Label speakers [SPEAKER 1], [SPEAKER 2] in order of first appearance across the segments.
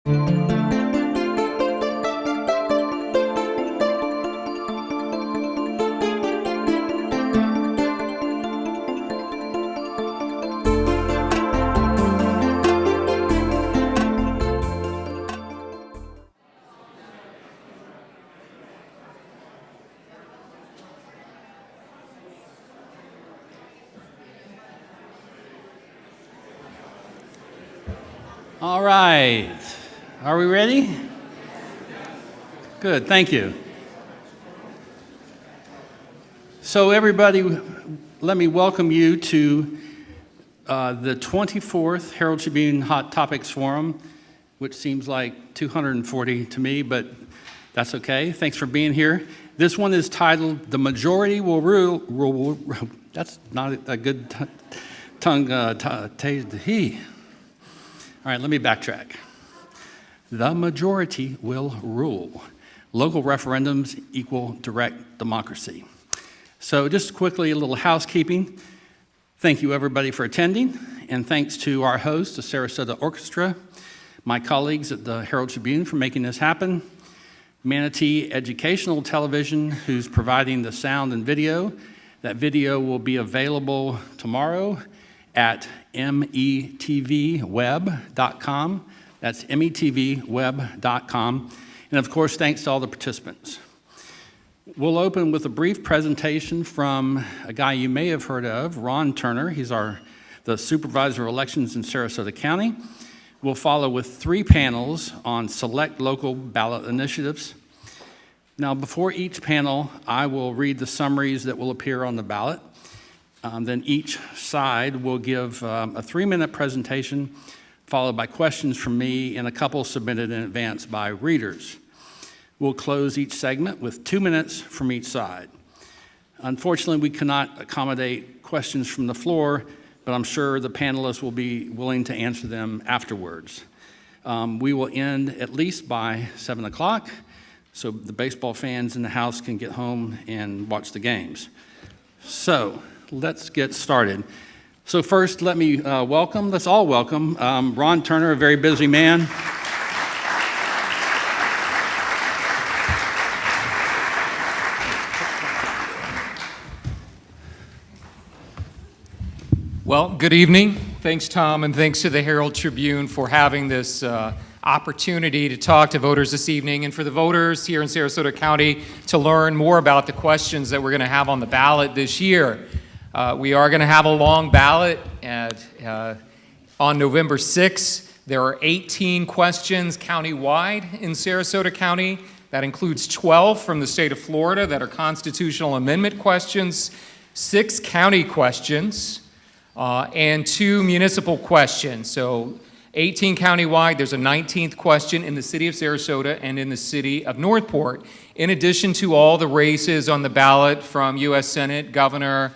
[SPEAKER 1] All right, are we ready? Good, thank you. So everybody, let me welcome you to the 24th Herald Tribune Hot Topics Forum, which seems like 240 to me, but that's okay. Thanks for being here. This one is titled, "The Majority Will Rule." That's not a good tongue. All right, let me backtrack. The majority will rule. Local referendums equal direct democracy. So just quickly, a little housekeeping. Thank you everybody for attending, and thanks to our host, the Sarasota Orchestra, my colleagues at the Herald Tribune for making this happen, Manatee Educational Television, who's providing the sound and video. That video will be available tomorrow at metvweb.com. That's metvweb.com. And of course, thanks to all the participants. We'll open with a brief presentation from a guy you may have heard of, Ron Turner. He's the Supervisor of Elections in Sarasota County. We'll follow with 3 panels on select local ballot initiatives. Now, before each panel, I will read the summaries that will appear on the ballot. Then each side will give a 3-minute presentation, followed by questions from me and a couple submitted in advance by readers. We'll close each segment with 2 minutes from each side. Unfortunately, we cannot accommodate questions from the floor, but I'm sure the panelists will be willing to answer them afterwards. We will end at least by 7 o'clock, so the baseball fans in the house can get home and watch the games. So, let's get started. So first, let me let's all welcome Ron Turner, a very busy man.
[SPEAKER 2] Well, good evening. Thanks, Tom, and thanks to the Herald Tribune for having this opportunity to talk to voters this evening, and for the voters here in Sarasota County to learn more about the questions that we're going to have on the ballot this year. We are going to have a long ballot on November 6th. There are 18 questions countywide in Sarasota County. That includes 12 from the state of Florida that are constitutional amendment questions, 6 county questions, and 2 municipal questions. So 18 countywide, there's a 19th question in the city of Sarasota and in the city of Northport, in addition to all the races on the ballot from U.S. Senate, governor,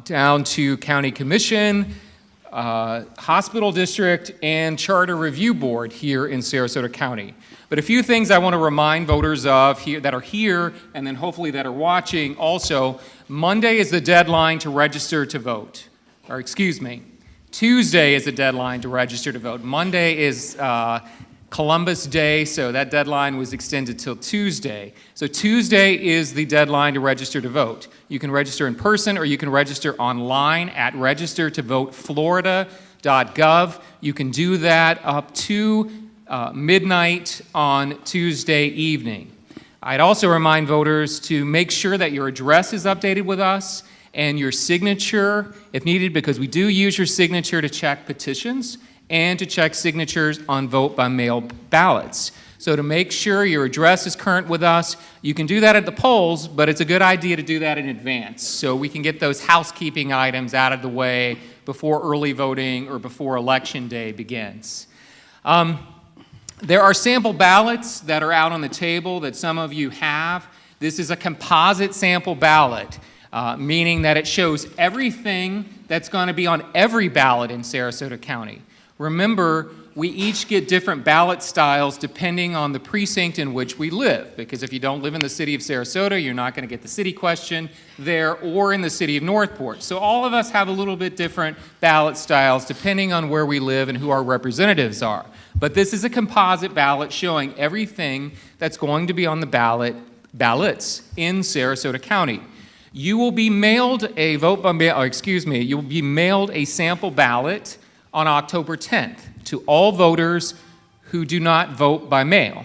[SPEAKER 2] down to county commission, hospital district, and charter review board here in Sarasota County. But a few things I want to remind voters of here that are here, and then hopefully that are watching also. Monday is the deadline to register to vote. Or excuse me, Tuesday is the deadline to register to vote. Monday is Columbus Day, so that deadline was extended till Tuesday. So Tuesday is the deadline to register to vote. You can register in person or you can register online at registertoVoteFlorida.gov. You can do that up to midnight on Tuesday evening. I'd also remind voters to make sure that your address is updated with us and your signature, if needed, because we do use your signature to check petitions and to check signatures on vote-by-mail ballots. So to make sure your address is current with us, you can do that at the polls, but it's a good idea to do that in advance so we can get those housekeeping items out of the way before early voting or before Election Day begins. There are sample ballots that are out on the table that some of you have. This is a composite sample ballot, meaning that it shows everything that's going to be on every ballot in Sarasota County. Remember, we each get different ballot styles depending on the precinct in which we live, because if you don't live in the city of Sarasota, you're not going to get the city question there, or in the city of Northport. So all of us have a little bit different ballot styles depending on where we live and who our representatives are. But this is a composite ballot showing everything that's going to be on the ballots in Sarasota County. You will be mailed a you will be mailed a sample ballot on October 10th to all voters who do not vote by mail.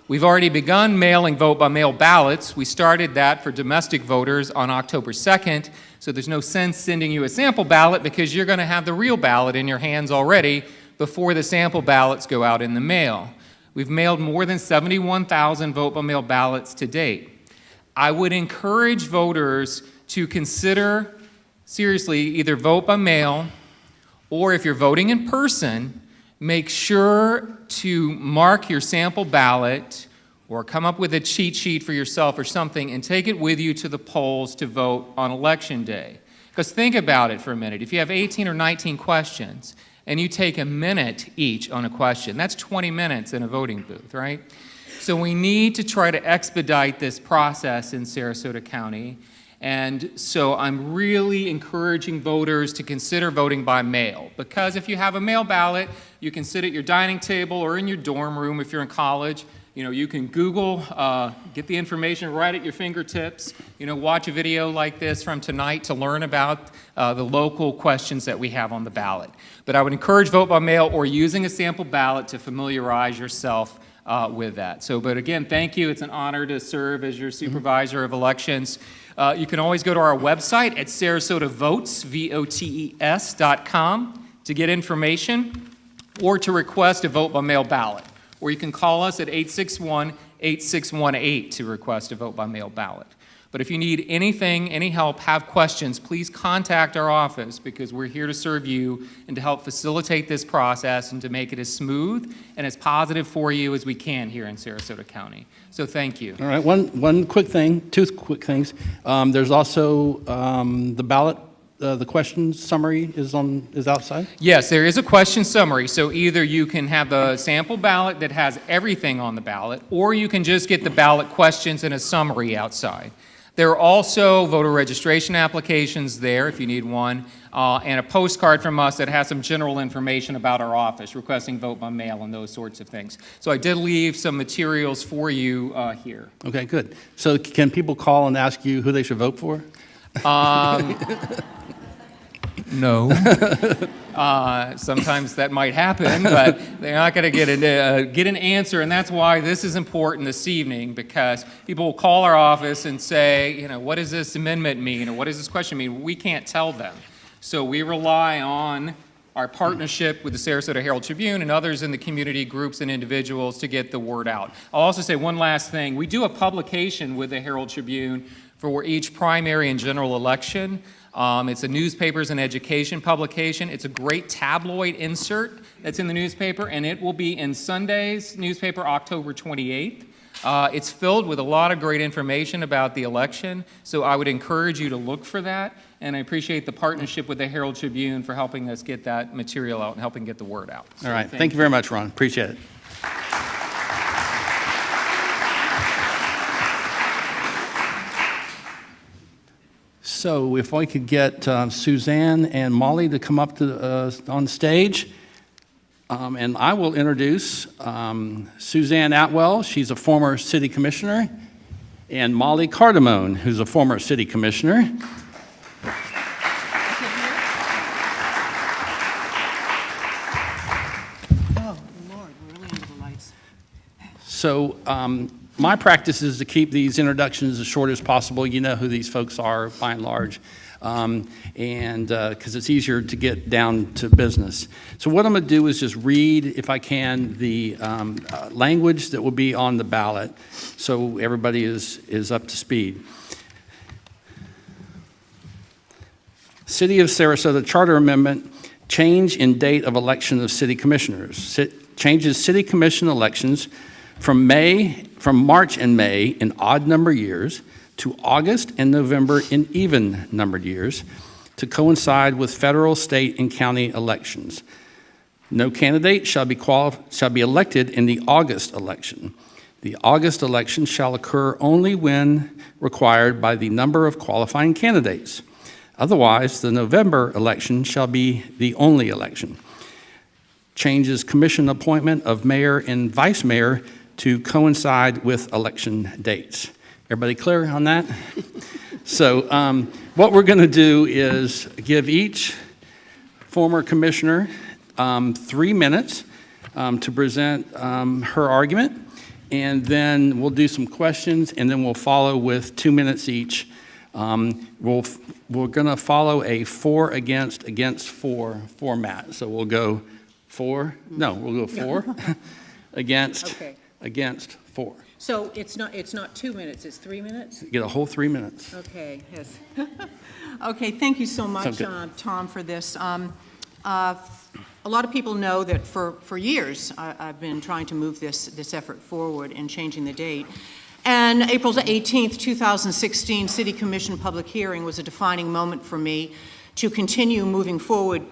[SPEAKER 2] We've already begun mailing vote-by-mail ballots. We started that for domestic voters on October 2nd, so there's no sense sending you a sample ballot because you're going to have the real ballot in your hands already before the sample ballots go out in the mail. We've mailed more than 71,000 vote-by-mail ballots to date. I would encourage voters to consider seriously either vote by mail or if you're voting in person, make sure to mark your sample ballot or come up with a cheat sheet for yourself or something and take it with you to the polls to vote on Election Day. Because think about it for a minute. If you have 18 or 19 questions and you take a minute each on a question, that's 20 minutes in a voting booth, right? So we need to try to expedite this process in Sarasota County. And so I'm really encouraging voters to consider voting by mail, because if you have a mail ballot, you can sit at your dining table or in your dorm room if you're in college. You know, you can Google, get the information right at your fingertips, watch a video like this from tonight to learn about the local questions that we have on the ballot. But I would encourage vote by mail or using a sample ballot to familiarize yourself with that. But again, thank you. It's an honor to serve as your supervisor of elections. You can always go to our website at sarasotavotes.com to get information or to request a vote-by-mail ballot. Or you can call us at 861-8618 to request a vote-by-mail ballot. But if you need anything, any help, have questions, please contact our office because we're here to serve you and to help facilitate this process and to make it as smooth and as positive for you as we can here in Sarasota County. So thank you.
[SPEAKER 1] All right, one quick thing, two quick things. There's also the ballot, the question summary is outside?
[SPEAKER 2] Yes, there is a question summary. So either you can have a sample ballot that has everything on the ballot, or you can just get the ballot questions and a summary outside. There are also voter registration applications there if you need one, and a postcard from us that has some general information about our office, requesting vote by mail and those sorts of things. So I did leave some materials for you here.
[SPEAKER 1] Okay, good. So can people call and ask you who they should vote for?
[SPEAKER 2] No. Sometimes that might happen, but they're not going to get an answer, and that's why this is important this evening, because people will call our office and say, what does this amendment mean, or what does this question mean? We can't tell them. So we rely on our partnership with the Sarasota Herald Tribune and others in the community, groups and individuals, to get the word out. I'll also say one last thing. We do a publication with the Herald Tribune for each primary and general election. It's a newspapers and education publication. It's a great tabloid insert that's in the newspaper, and it will be in Sunday's newspaper, October 28th. It's filled with a lot of great information about the election, so I would encourage you to look for that, and I appreciate the partnership with the Herald Tribune for helping us get that material out and helping get the word out.
[SPEAKER 1] All right. Thank you very much, Ron. Appreciate it. So if I could get Suzanne and Molly to come up on stage, and I will introduce Suzanne Atwell. She's a former city commissioner, and Molly Cardamone, who's a former city commissioner.
[SPEAKER 3] Oh, Lord, we're really under the lights.
[SPEAKER 1] So my practice is to keep these introductions as short as possible. You know who these folks are by and large, and because it's easier to get down to business. So what I'm going to do is just read, if I can, the language that will be on the ballot so everybody is up to speed. City of Sarasota Charter Amendment, change in date of election of city commissioners. Changes city commission elections from March and May in odd number years to August and November in even numbered years to coincide with federal, state, and county elections. No candidate shall be elected in the August election. The August election shall occur only when required by the number of qualifying candidates. Otherwise, the November election shall be the only election. changes commission appointment of mayor and vice mayor to coincide with election dates. Everybody clear on that? So what we're going to do is give each former commissioner 3 minutes to present her argument, and then we'll do some questions, and then we'll follow with 2 minutes each. We're going to follow a 4 against 4 format. So we'll go 4 against 4.
[SPEAKER 3] So it's not 2 minutes, it's 3 minutes?
[SPEAKER 1] You get a whole 3 minutes.
[SPEAKER 3] Okay, yes. Okay, thank you so much,
[SPEAKER 1] Sounds good.
[SPEAKER 3] Tom, for this. A lot of people know that for years I've been trying to move this effort forward in changing the date. And April 18th, 2016 City Commission public hearing was a defining moment for me to continue moving forward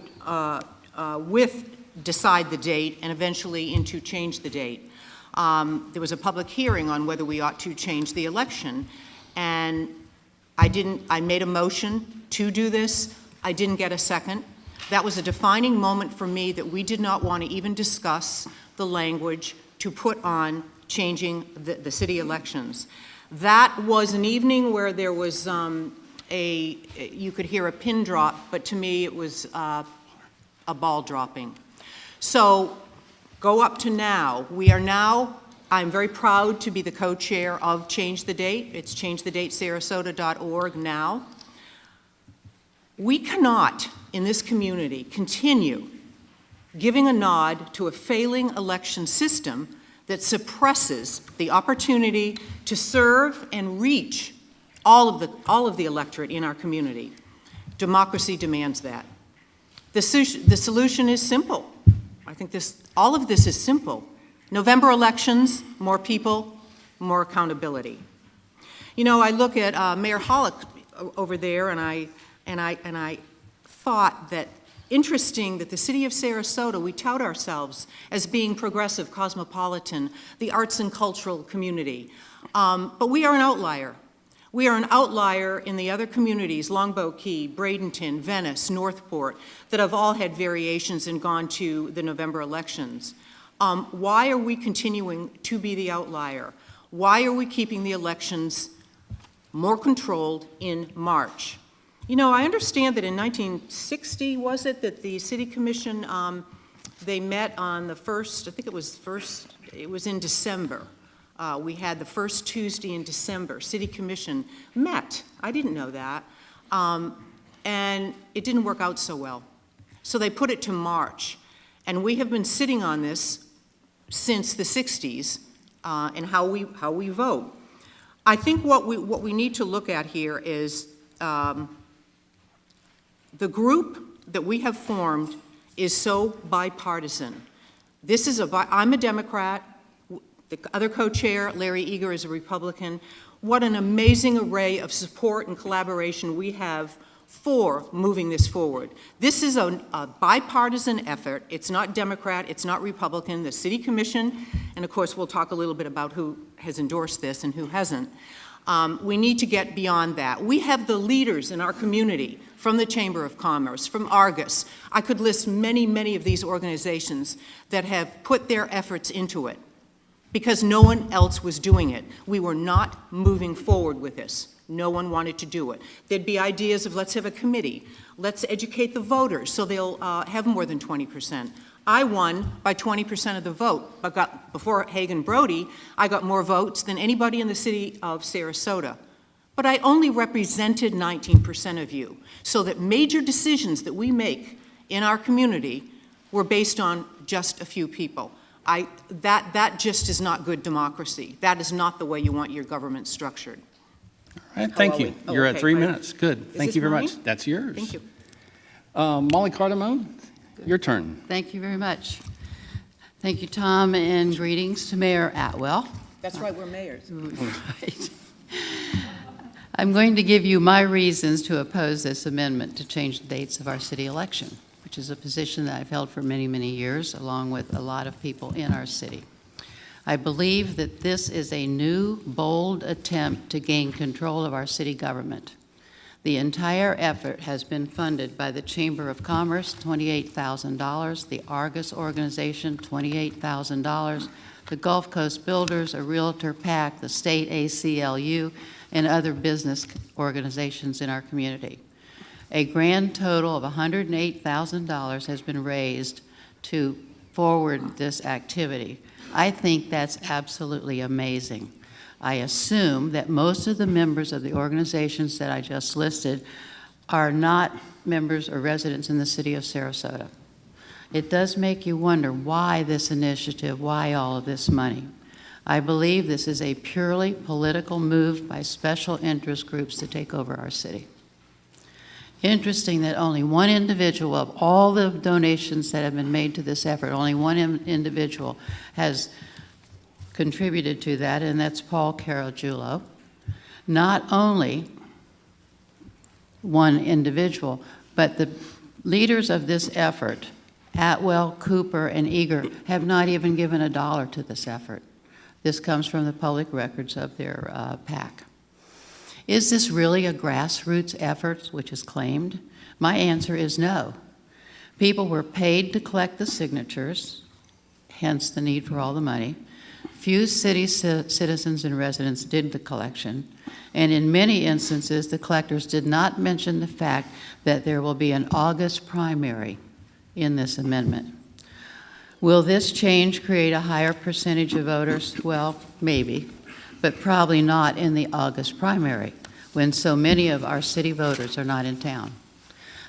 [SPEAKER 3] with decide the date and eventually into change the date. There was a public hearing on whether we ought to change the election, and I made a motion to do this. I didn't get a second. That was a defining moment for me that we did not want to even discuss the language to put on changing the city elections. That was an evening where there was you could hear a pin drop, but to me it was a ball dropping. So go up to now. I'm very proud to be the co-chair of Change the Date. It's changethedatesarasota.org now. We cannot, in this community, continue giving a nod to a failing election system that suppresses the opportunity to serve and reach all of the electorate in our community. Democracy demands that. The solution is simple. I think all of this is simple. November elections, more people, more accountability. You know, I look at Mayor Hollick over there, and I thought that interesting that the city of Sarasota, we tout ourselves as being progressive, cosmopolitan, the arts and cultural community, but we are an outlier. We are an outlier in the other communities, Longboat Key, Bradenton, Venice, Northport, that have all had variations and gone to the November elections. Why are we continuing to be the outlier? Why are we keeping the elections more controlled in March? You know, I understand that in 1960, was it, that the City Commission, they met on the first, I think it was in December. We had the first Tuesday in December. City Commission met. I didn't know that. And it didn't work out so well. So they put it to March. And we have been sitting on this since the 60s and how we vote. I think what we need to look at here is the group that we have formed is so bipartisan. I'm a Democrat. The other co-chair, Larry Eager, is a Republican. What an amazing array of support and collaboration we have for moving this forward. This is a bipartisan effort. It's not Democrat, it's not Republican. The City Commission, and of course we'll talk a little bit about who has endorsed this and who hasn't. We need to get beyond that. We have the leaders in our community from the Chamber of Commerce, from Argus. I could list many, many of these organizations that have put their efforts into it because no one else was doing it. We were not moving forward with this. No one wanted to do it. There'd be ideas of let's have a committee. Let's educate the voters so they'll have more than 20%. I won by 20% of the vote, but before Hagan Brody, I got more votes than anybody in the city of Sarasota. But I only represented 19% of you, so that major decisions that we make in our community were based on just a few people. That just is not good democracy. That is not the way you want your government structured.
[SPEAKER 1] All right, thank you. You're at 3
[SPEAKER 3] right.
[SPEAKER 1] minutes. Good. Thank
[SPEAKER 3] this
[SPEAKER 1] you very
[SPEAKER 3] mine?
[SPEAKER 1] much. That's yours.
[SPEAKER 3] Thank you.
[SPEAKER 1] Molly Cardamone, your turn.
[SPEAKER 4] Thank you very much. Thank you, Tom, and greetings to Mayor Atwell.
[SPEAKER 3] That's right, we're mayors.
[SPEAKER 4] Right. I'm going to give you my reasons to oppose this amendment to change the dates of our city election, which is a position that I've held for many, many years, along with a lot of people in our city. I believe that this is a new, bold attempt to gain control of our city government. The entire effort has been funded by the Chamber of Commerce, $28,000, the Argus Organization, $28,000, the Gulf Coast Builders, a Realtor PAC, the state ACLU, and other business organizations in our community. A grand total of $108,000 has been raised to forward this activity. I think that's absolutely amazing. I assume that most of the members of the organizations that I just listed are not members or residents in the city of Sarasota. It does make you wonder why this initiative, why all of this money. I believe this is a purely political move by special interest groups to take over our city. Interesting that only one individual of all the donations that have been made to this effort, only one individual has contributed to that, and that's Paul Caragiulo. Not only one individual, but the leaders of this effort, Atwell, Cooper, and Eager, have not even given $1 to this effort. This comes from the public records of their PAC. Is this really a grassroots effort, which is claimed? My answer is no. People were paid to collect the signatures, hence the need for all the money. Few city citizens and residents did the collection, and in many instances, the collectors did not mention the fact that there will be an August primary in this amendment. Will this change create a higher percentage of voters? Well, maybe, but probably not in the August primary, when so many of our city voters are not in town.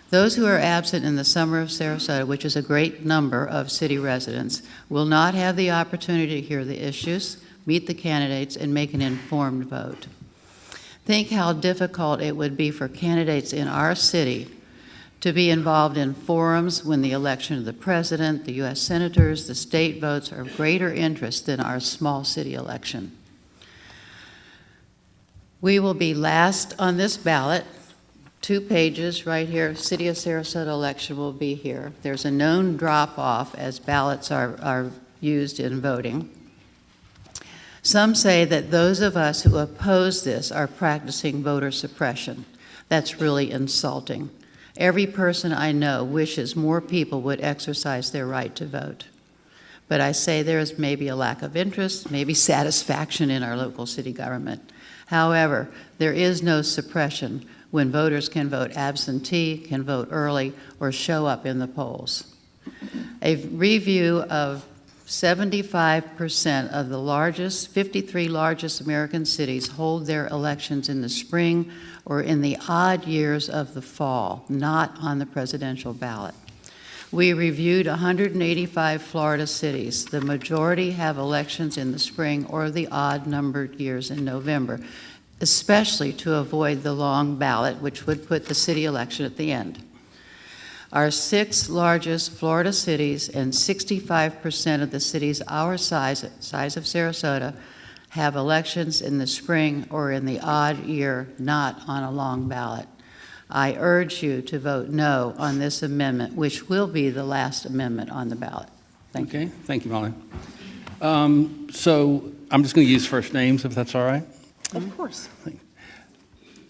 [SPEAKER 4] Those who are absent in the summer of Sarasota, which is a great number of city residents, will not have the opportunity to hear the issues, meet the candidates, and make an informed vote. Think how difficult it would be for candidates in our city to be involved in forums when the election of the president, the U.S. senators, the state votes are of greater interest than our small city election. We will be last on this ballot. 2 pages right here, City of Sarasota election will be here. There's a known drop-off as ballots are used in voting. Some say that those of us who oppose this are practicing voter suppression. That's really insulting. Every person I know wishes more people would exercise their right to vote. But I say there is maybe a lack of interest, maybe satisfaction in our local city government. However, there is no suppression when voters can vote absentee, can vote early, or show up in the polls. A review of 75% of the 53 largest American cities hold their elections in the spring or in the odd years of the fall, not on the presidential ballot. We reviewed 185 Florida cities. The majority have elections in the spring or the odd-numbered years in November, especially to avoid the long ballot, which would put the city election at the end. Our 6 largest Florida cities and 65% of the cities our size of Sarasota, have elections in the spring or in the odd year, not on a long ballot. I urge you to vote no on this amendment, which will be the last amendment on the ballot. Thank you.
[SPEAKER 1] Okay, thank you, Molly. So I'm just going to use first names, if that's all right.
[SPEAKER 3] Of course.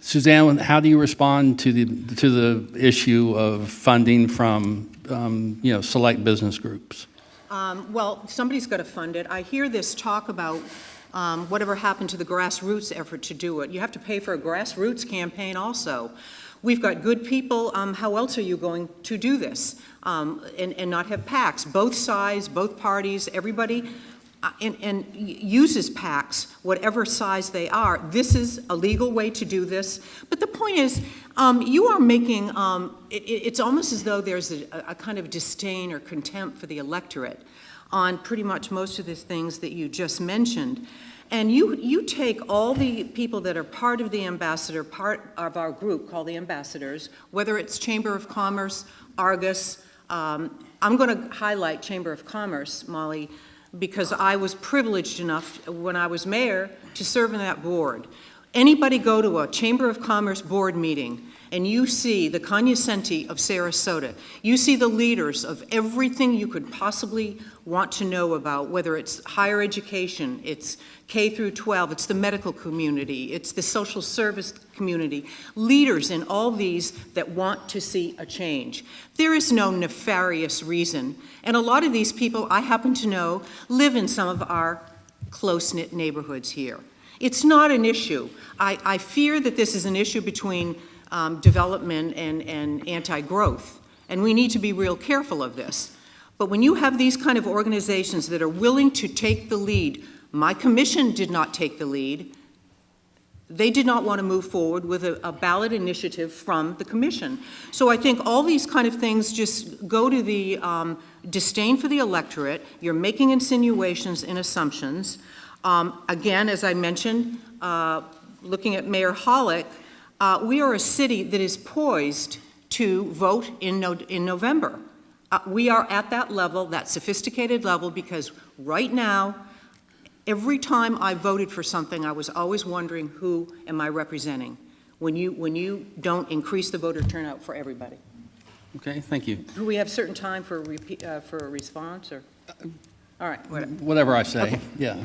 [SPEAKER 1] Suzanne, how do you respond to the issue of funding from select business groups?
[SPEAKER 3] Well, somebody's got to fund it. I hear this talk about whatever happened to the grassroots effort to do it. You have to pay for a grassroots campaign also. We've got good people. How else are you going to do this and not have PACs? Both sides, both parties, everybody and uses PACs, whatever size they are. This is a legal way to do this. But the point is, you are making, it's almost as though there's a kind of disdain or contempt for the electorate on pretty much most of the things that you just mentioned. And you take all the people that are part of the ambassador, part of our group called the ambassadors, whether it's Chamber of Commerce, Argus. I'm going to highlight Chamber of Commerce, Molly, because I was privileged enough when I was mayor to serve in that board. Anybody go to a Chamber of Commerce board meeting and you see the cognoscenti of Sarasota, you see the leaders of everything you could possibly want to know about, whether it's higher education, it's K through 12, it's the medical community, it's the social service community, leaders in all these that want to see a change. There is no nefarious reason, and a lot of these people I happen to know live in some of our close-knit neighborhoods here. It's not an issue. I fear that this is an issue between development and anti-growth, and we need to be real careful of this. But when you have these kind of organizations that are willing to take the lead, my commission did not take the lead. They did not want to move forward with a ballot initiative from the commission. So I think all these kind of things just go to the disdain for the electorate. You're making insinuations and assumptions. Again, as I mentioned, looking at Mayor Hollick, we are a city that is poised to vote in November. We are at that level, that sophisticated level, because right now, every time I voted for something, I was always wondering, who am I representing? When you don't increase the voter turnout for everybody.
[SPEAKER 1] Okay, thank you.
[SPEAKER 3] Do we have certain time for a response, or? All right, whatever.
[SPEAKER 1] Whatever I say,
[SPEAKER 3] Okay.
[SPEAKER 1] yeah.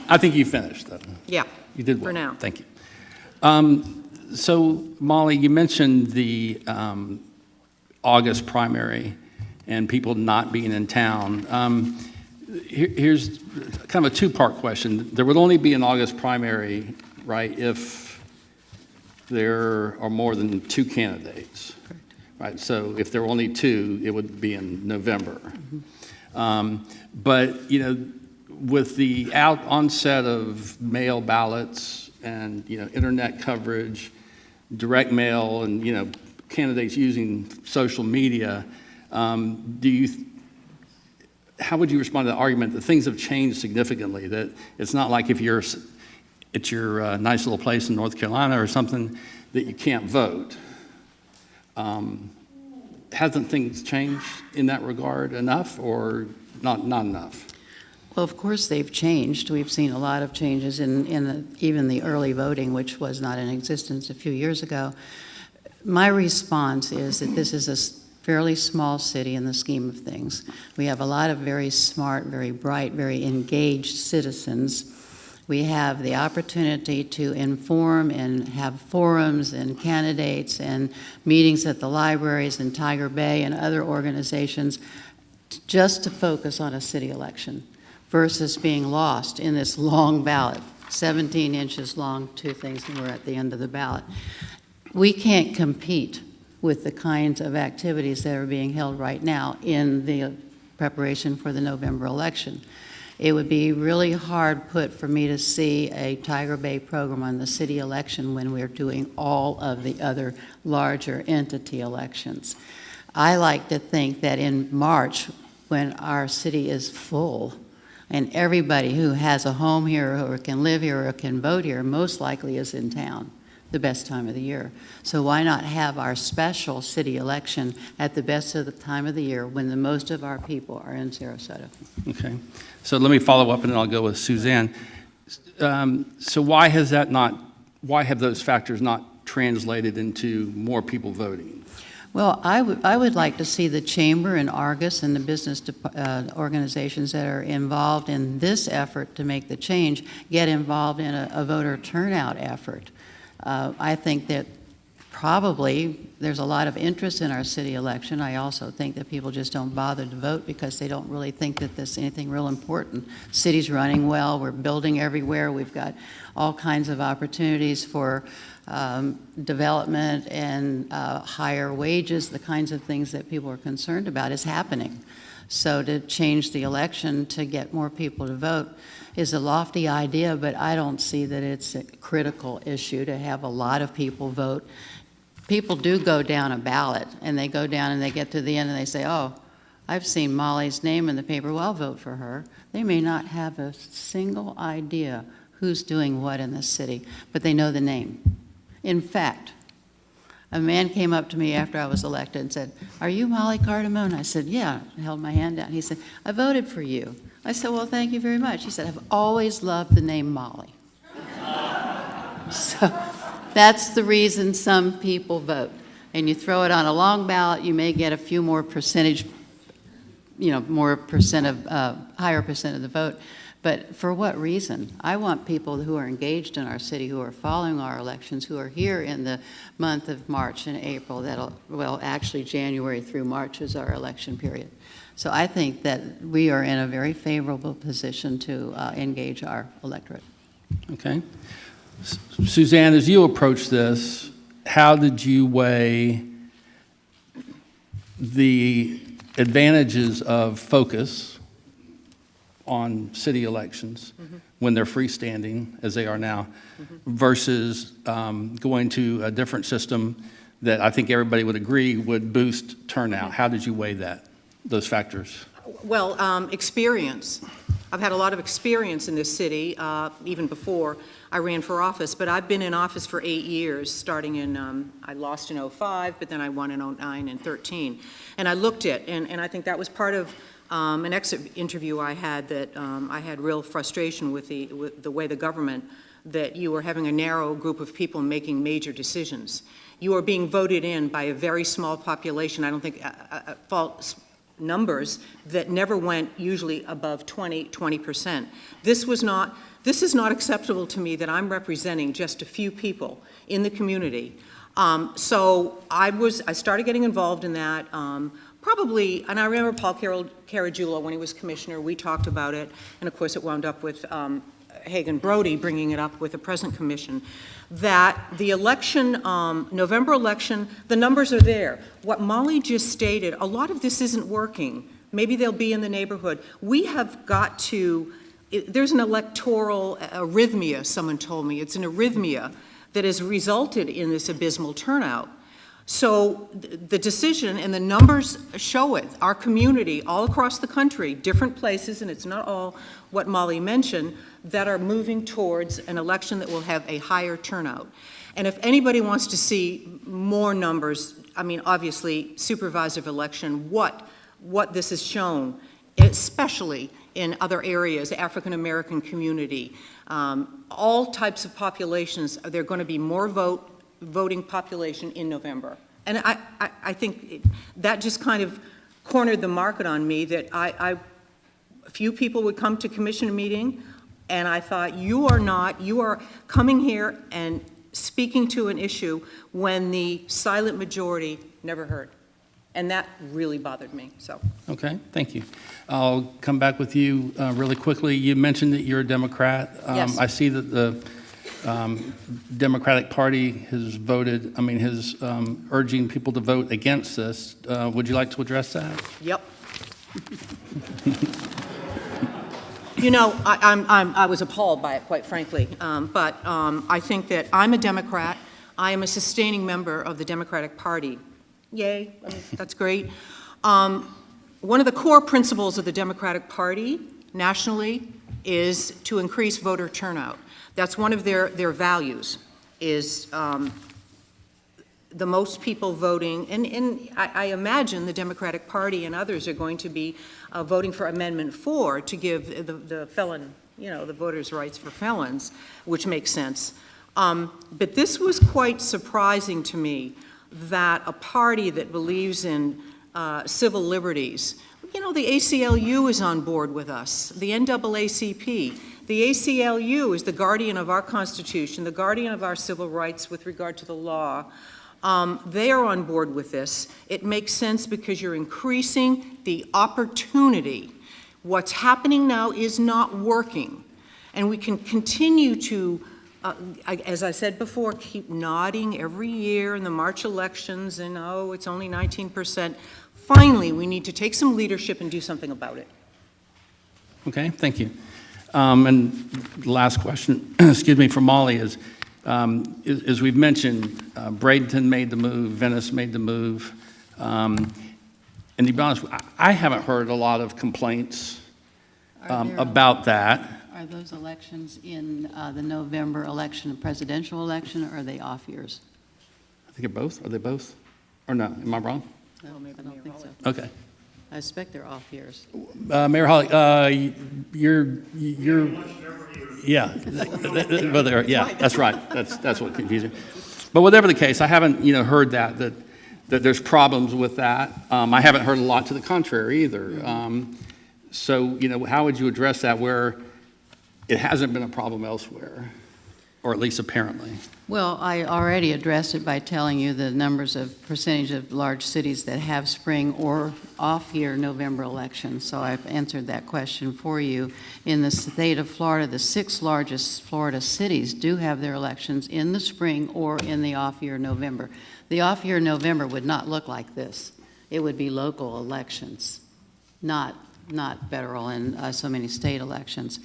[SPEAKER 1] I think you finished, though.
[SPEAKER 3] Yeah.
[SPEAKER 1] You did well.
[SPEAKER 3] For now.
[SPEAKER 1] Thank you. So, Molly, you mentioned the August primary and people not being in town. Here's kind of a two-part question. There would only be an August primary, right, if there are more than two candidates. Correct. Right, so if there were only two, it would be in November. Mm-hmm. But, you know, with the onset of mail ballots and, you know, internet coverage, direct mail, and, you know, candidates using social media, how would you respond to the argument that things have changed significantly, that it's not like if you're at your nice little place in North Carolina or something that you can't vote? Hasn't things changed in that regard enough, or not enough?
[SPEAKER 4] Well, of course, they've changed. We've seen a lot of changes in even the early voting, which was not in existence a few years ago. My response is that this is a fairly small city in the scheme of things. We have a lot of very smart, very bright, very engaged citizens. We have the opportunity to inform and have forums and candidates and meetings at the libraries and Tiger Bay and other organizations just to focus on a city election versus being lost in this long ballot, 17 inches long, two things, and we're at the end of the ballot. We can't compete with the kinds of activities that are being held right now in the preparation for the November election. It would be really hard put for me to see a Tiger Bay program on the city election when we're doing all of the other larger entity elections. I like to think that in March, when our city is full, and everybody who has a home here or can live here or can vote here most likely is in town, the best time of the year. So why not have our special city election at the best of the time of the year when the most of our people are in Sarasota?
[SPEAKER 1] Okay, so let me follow up and then I'll go with Suzanne. So why have those factors not translated into more people voting?
[SPEAKER 4] Well, I would like to see the Chamber and Argus and the business organizations that are involved in this effort to make the change get involved in a voter turnout effort. I think that probably there's a lot of interest in our city election. I also think that people just don't bother to vote because they don't really think that there's anything real important. City's running well, we're building everywhere, we've got all kinds of opportunities for development and higher wages, the kinds of things that people are concerned about is happening. So to change the election to get more people to vote is a lofty idea, but I don't see that it's a critical issue to have a lot of people vote. People do go down a ballot, and they go down and they get to the end and they say, oh, I've seen Molly's name in the paper, well, I'll vote for her. They may not have a single idea who's doing what in the city, but they know the name. In fact, a man came up to me after I was elected and said, are you Molly Cardamone? I said, yeah. I held my hand down. He said, I voted for you. I said, well, thank you very much. He said, I've always loved the name Molly. So that's the reason some people vote. And you throw it on a long ballot, you may get a few more percentage, more percent of, higher percent of the vote. But for what reason? I want people who are engaged in our city, who are following our elections, who are here in the month of March and April, actually January through March is our election period. So I think that we are in a very favorable position to engage our electorate.
[SPEAKER 1] Okay. Suzanne, as you approach this, how did you weigh the advantages of focus on city elections when they're freestanding, as they are now, versus going to a different system that I think everybody would agree would boost turnout? How did you weigh those factors?
[SPEAKER 3] Well, experience. I've had a lot of experience in this city, even before I ran for office, but I've been in office for 8 years, starting in, I lost in '05, but then I won in '09 and '13. And I looked at, and I think that was part of an exit interview I had, that I had real frustration with the way the government, that you were having a narrow group of people making major decisions. You are being voted in by a very small population. I don't think false numbers that never went usually above 20%. This is not acceptable to me, that I'm representing just a few people in the community. So I started getting involved in that. Probably, and I remember Paul Caragiulo, when he was commissioner, we talked about it, and of course it wound up with Hagan Brody bringing it up with the present commission, that the election, November election, the numbers are there. What Molly just stated, a lot of this isn't working. Maybe they'll be in the neighborhood. We have got to, there's an electoral arrhythmia, someone told me. It's an arrhythmia that has resulted in this abysmal turnout. So the decision, and the numbers show it, our community all across the country, different places, and it's not all what Molly mentioned, that are moving towards an election that will have a higher turnout. And if anybody wants to see more numbers, I mean, obviously, supervisor election, what this has shown, especially in other areas, African American community, all types of populations, there are going to be more voting population in November. And I think that just kind of cornered the market on me, that a few people would come to commission meeting, and I thought, you are coming here and speaking to an issue when the silent majority never heard. And that really bothered me, so.
[SPEAKER 1] Okay, thank you. I'll come back with you really quickly. You mentioned that you're a Democrat.
[SPEAKER 3] Yes.
[SPEAKER 1] I see that the Democratic Party has voted, has urging people to vote against this. Would you like to address that?
[SPEAKER 3] Yep. You know, I was appalled by it, quite frankly. But I think that I'm a Democrat. I am a sustaining member of the Democratic Party. Yay, that's great. One of the core principles of the Democratic Party nationally is to increase voter turnout. That's one of their values, is the most people voting, and I imagine the Democratic Party and others are going to be voting for Amendment 4 to give the felon, the voters' rights for felons, which makes sense. But this was quite surprising to me, that a party that believes in civil liberties, the ACLU is on board with us, the NAACP. The ACLU is the guardian of our Constitution, the guardian of our civil rights with regard to the law. They are on board with this. It makes sense because you're increasing the opportunity. What's happening now is not working. And we can continue to, as I said before, keep nodding every year in the March elections, and it's only 19%. Finally, we need to take some leadership and do something about it.
[SPEAKER 1] Okay, thank you. And the last question, excuse me, for Molly is, as we've mentioned, Bradenton made the move, Venice made the move. And to be honest, I haven't heard a lot of complaints about that.
[SPEAKER 4] Are those elections in the November election, a presidential election, or are they off years?
[SPEAKER 1] I think they're both. Are they both? Or no? Am I wrong?
[SPEAKER 4] No, I don't think so.
[SPEAKER 1] Okay.
[SPEAKER 4] I suspect they're off years.
[SPEAKER 1] Mayor Hawley, you're
[SPEAKER 5] Much different years
[SPEAKER 1] Yeah, yeah, that's right. That's what confusing. But whatever the case, I haven't, heard that there's problems with that. I haven't heard a lot to the contrary either. So, how would you address that where it hasn't been a problem elsewhere, or at least apparently?
[SPEAKER 4] Well, I already addressed it by telling you the percentage of large cities that have spring or off-year November elections, so I've answered that question for you. In the state of Florida, the 6 largest Florida cities do have their elections in the spring or in the off-year November. The off-year November would not look like this. It would be local elections, not federal and so many state elections.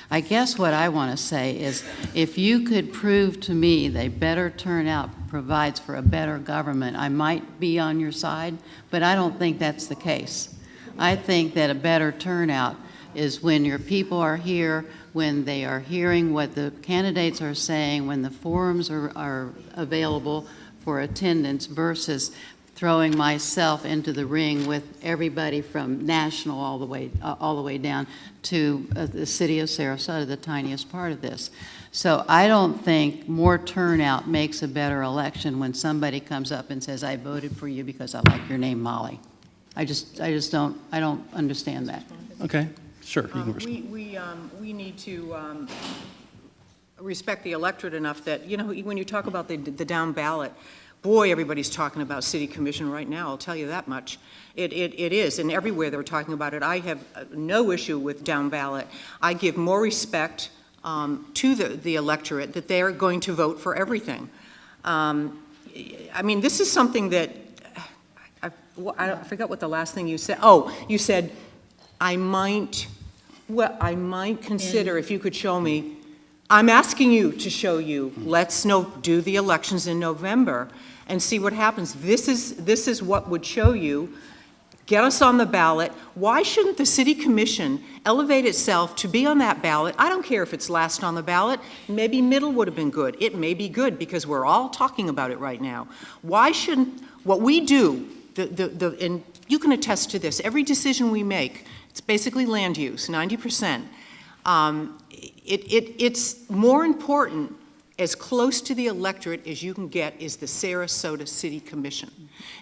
[SPEAKER 4] I guess what I want to say is if you could prove to me that better turnout provides for a better government, I might be on your side, but I don't think that's the case. I think that a better turnout is when your people are here, when they are hearing what the candidates are saying, when the forums are available for attendance versus throwing myself into the ring with everybody from national all the way down to the city of Sarasota, the tiniest part of this. So I don't think more turnout makes a better election when somebody comes up and says, I voted for you because I like your name, Molly. I don't understand that.
[SPEAKER 1] Okay, sure. You can respond.
[SPEAKER 3] We need to respect the electorate enough that, when you talk about the down ballot, boy, everybody's talking about city commission right now, I'll tell you that much. It is, and everywhere they're talking about it. I have no issue with down ballot. I give more respect to the electorate that they're going to vote for everything. This is something that, I forgot what the last thing you said. Oh, you said, I might consider if you could show me. I'm asking you to show you. Let's do the elections in November and see what happens. This is what would show you. Get us on the ballot. Why shouldn't the city commission elevate itself to be on that ballot? I don't care if it's last on the ballot. Maybe middle would have been good. It may be good because we're all talking about it right now. Why shouldn't what we do, and you can attest to this, every decision we make, it's basically land use, 90%. It's more important, as close to the electorate as you can get is the Sarasota City Commission.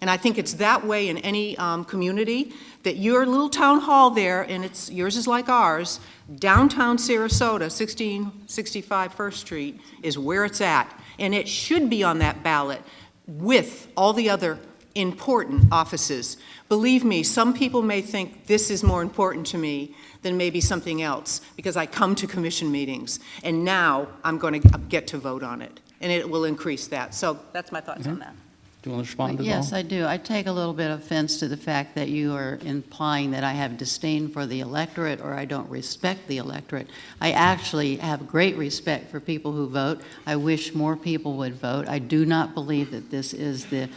[SPEAKER 3] And I think it's that way in any community, that your little town hall there, and yours is like ours, downtown Sarasota, 1665 First Street, is where it's at. And it should be on that ballot with all the other important offices. Believe me, some people may think this is more important to me than maybe something else, because I come to commission meetings, and now I'm going to get to vote on it, and it will increase that. So that's my thoughts on that.
[SPEAKER 1] Do you want to respond to that?
[SPEAKER 4] Yes, I do. I take a little bit of offense to the fact that you are implying that I have disdain for the electorate or I don't respect the electorate. I actually have great respect for people who vote. I wish more people would vote. I do not believe that this is the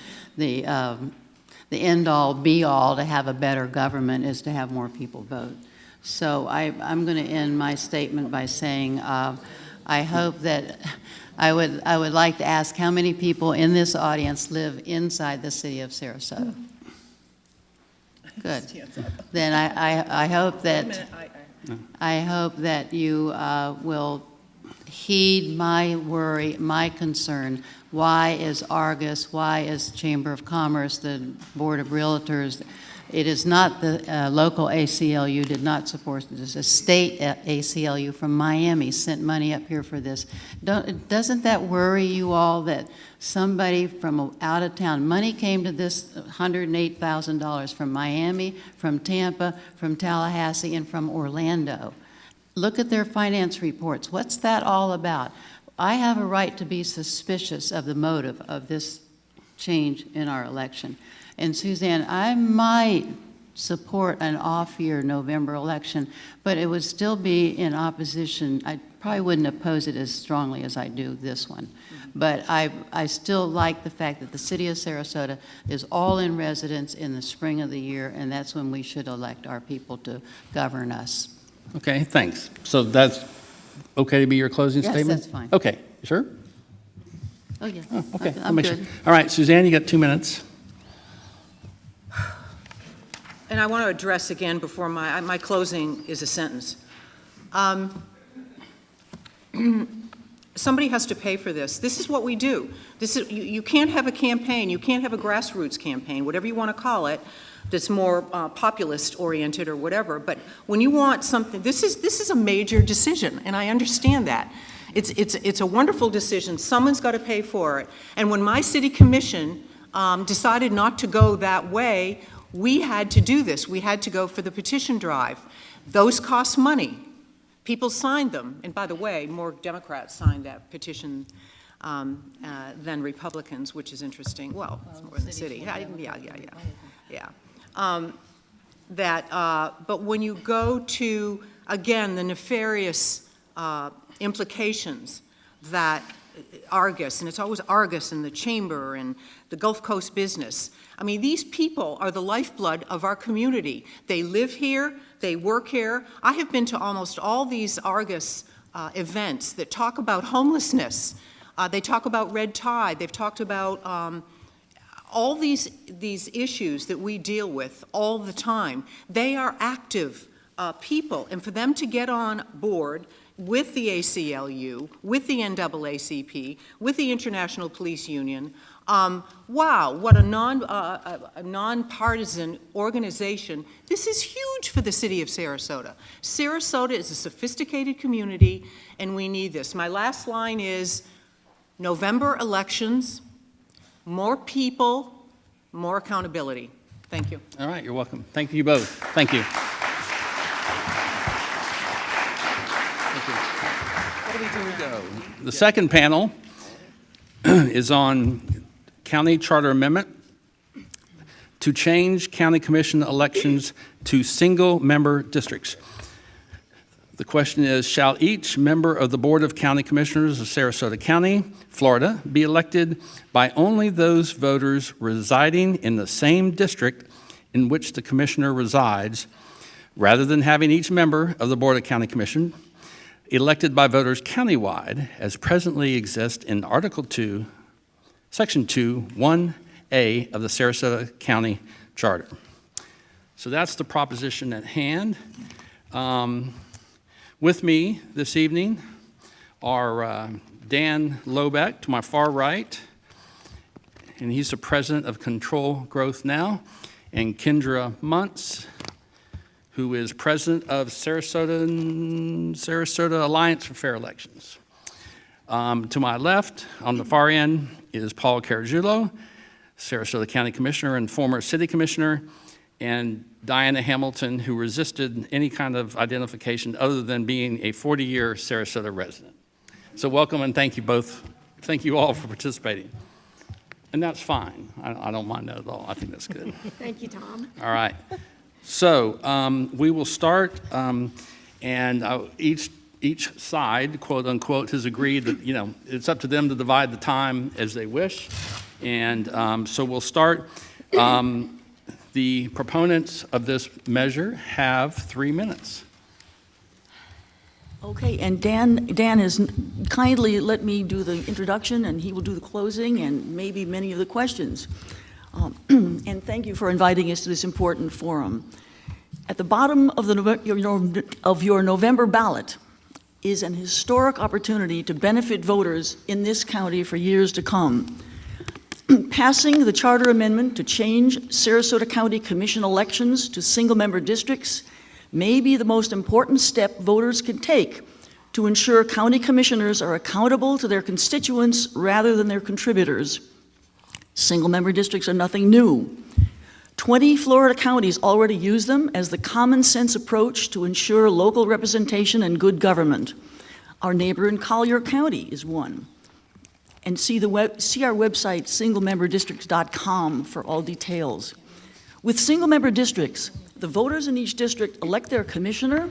[SPEAKER 4] end-all, be-all to have a better government is to have more people vote. So I'm going to end my statement by saying I hope that I would like to ask how many people in this audience live inside the city of Sarasota. Good. Then I hope that you will heed my worry, my concern. Why is Argus? Why is Chamber of Commerce, the Board of Realtors? It is not the local ACLU did not support this. A state ACLU from Miami sent money up here for this. Doesn't that worry you all that somebody from out of town, money came to this $108,000 from Miami, from Tampa, from Tallahassee, and from Orlando? Look at their finance reports. What's that all about? I have a right to be suspicious of the motive of this change in our election. And Suzanne, I might support an off-year November election, but it would still be in opposition. I probably wouldn't oppose it as strongly as I do this one. But I still like the fact that the city of Sarasota is all in residence in the spring of the year, and that's when we should elect our people to govern us.
[SPEAKER 1] Okay, thanks. So that's okay to be your closing statement?
[SPEAKER 4] Yes, that's fine.
[SPEAKER 1] Okay, you sure?
[SPEAKER 4] Oh, yeah.
[SPEAKER 1] Oh, okay. I'll
[SPEAKER 4] I'm
[SPEAKER 1] make sure.
[SPEAKER 4] good.
[SPEAKER 1] All right, Suzanne, you got 2 minutes.
[SPEAKER 3] And I want to address again before my closing is a sentence. somebody has to pay for this. This is what we do. You can't have a campaign, you can't have a grassroots campaign, whatever you want to call it, that's more populist-oriented or whatever. But when you want something, this is a major decision, and I understand that. It's a wonderful decision. Someone's got to pay for it. And when my city commission decided not to go that way, we had to do this. We had to go for the petition drive. Those cost money. People signed them. And by the way, more Democrats signed that petition than Republicans, which is interesting. Well, it's more in the city. Yeah. But when you go to, again, the nefarious implications that Argus, and it's always Argus and the Chamber and the Gulf Coast business. I mean, these people are the lifeblood of our community. They live here, they work here. I have been to almost all these Argus events that talk about homelessness. They talk about red tide. They've talked about all these issues that we deal with all the time. They are active people, and for them to get on board with the ACLU, with the NAACP, with the International Police Union. Wow, what a nonpartisan organization. This is huge for the city of Sarasota. Sarasota is a sophisticated community, and we need this. My last line is November elections, more people, more accountability. Thank you.
[SPEAKER 1] All right, you're welcome. Thank you both. Thank you. The second panel is on county charter amendment to change county commission elections to single-member districts. The question is, shall each member of the Board of County Commissioners of Sarasota County, Florida, be elected by only those voters residing in the same district in which the commissioner resides, rather than having each member of the Board of County Commission elected by voters countywide, as presently exists in Article 2, Section 2, 1A of the Sarasota County Charter. So that's the proposition at hand. With me this evening are Dan Lobeck to my far right, and he's the president of Control Growth Now, and Kendra Muntz, who is president of Sarasota Alliance for Fair Elections. To my left, on the far end, is Paul Caragiullo, Sarasota County Commissioner and former City Commissioner, and Diana Hamilton, who resisted any kind of identification other than being a 40-year Sarasota resident. So welcome and thank you both. Thank you all for participating. And that's fine. I don't mind that at all. I think that's good.
[SPEAKER 5] Thank you, Tom.
[SPEAKER 1] All right. So we will start, and each side, quote unquote, has agreed that, you know, it's up to them to divide the time as they wish. And so we'll start. The proponents of this measure have 3 minutes.
[SPEAKER 6] Okay, and Dan has kindly let me do the introduction, and he will do the closing and maybe many of the questions. And thank you for inviting us to this important forum. At the bottom of your November ballot is an historic opportunity to benefit voters in this county for years to come. Passing the charter amendment to change Sarasota County Commission elections to single-member districts may be the most important step voters can take to ensure county commissioners are accountable to their constituents rather than their contributors. Single-member districts are nothing new. 20 Florida counties already use them as the common-sense approach to ensure local representation and good government. Our neighbor in Collier County is one. And see our website, singlememberdistricts.com, for all details. With single-member districts, the voters in each district elect their commissioner,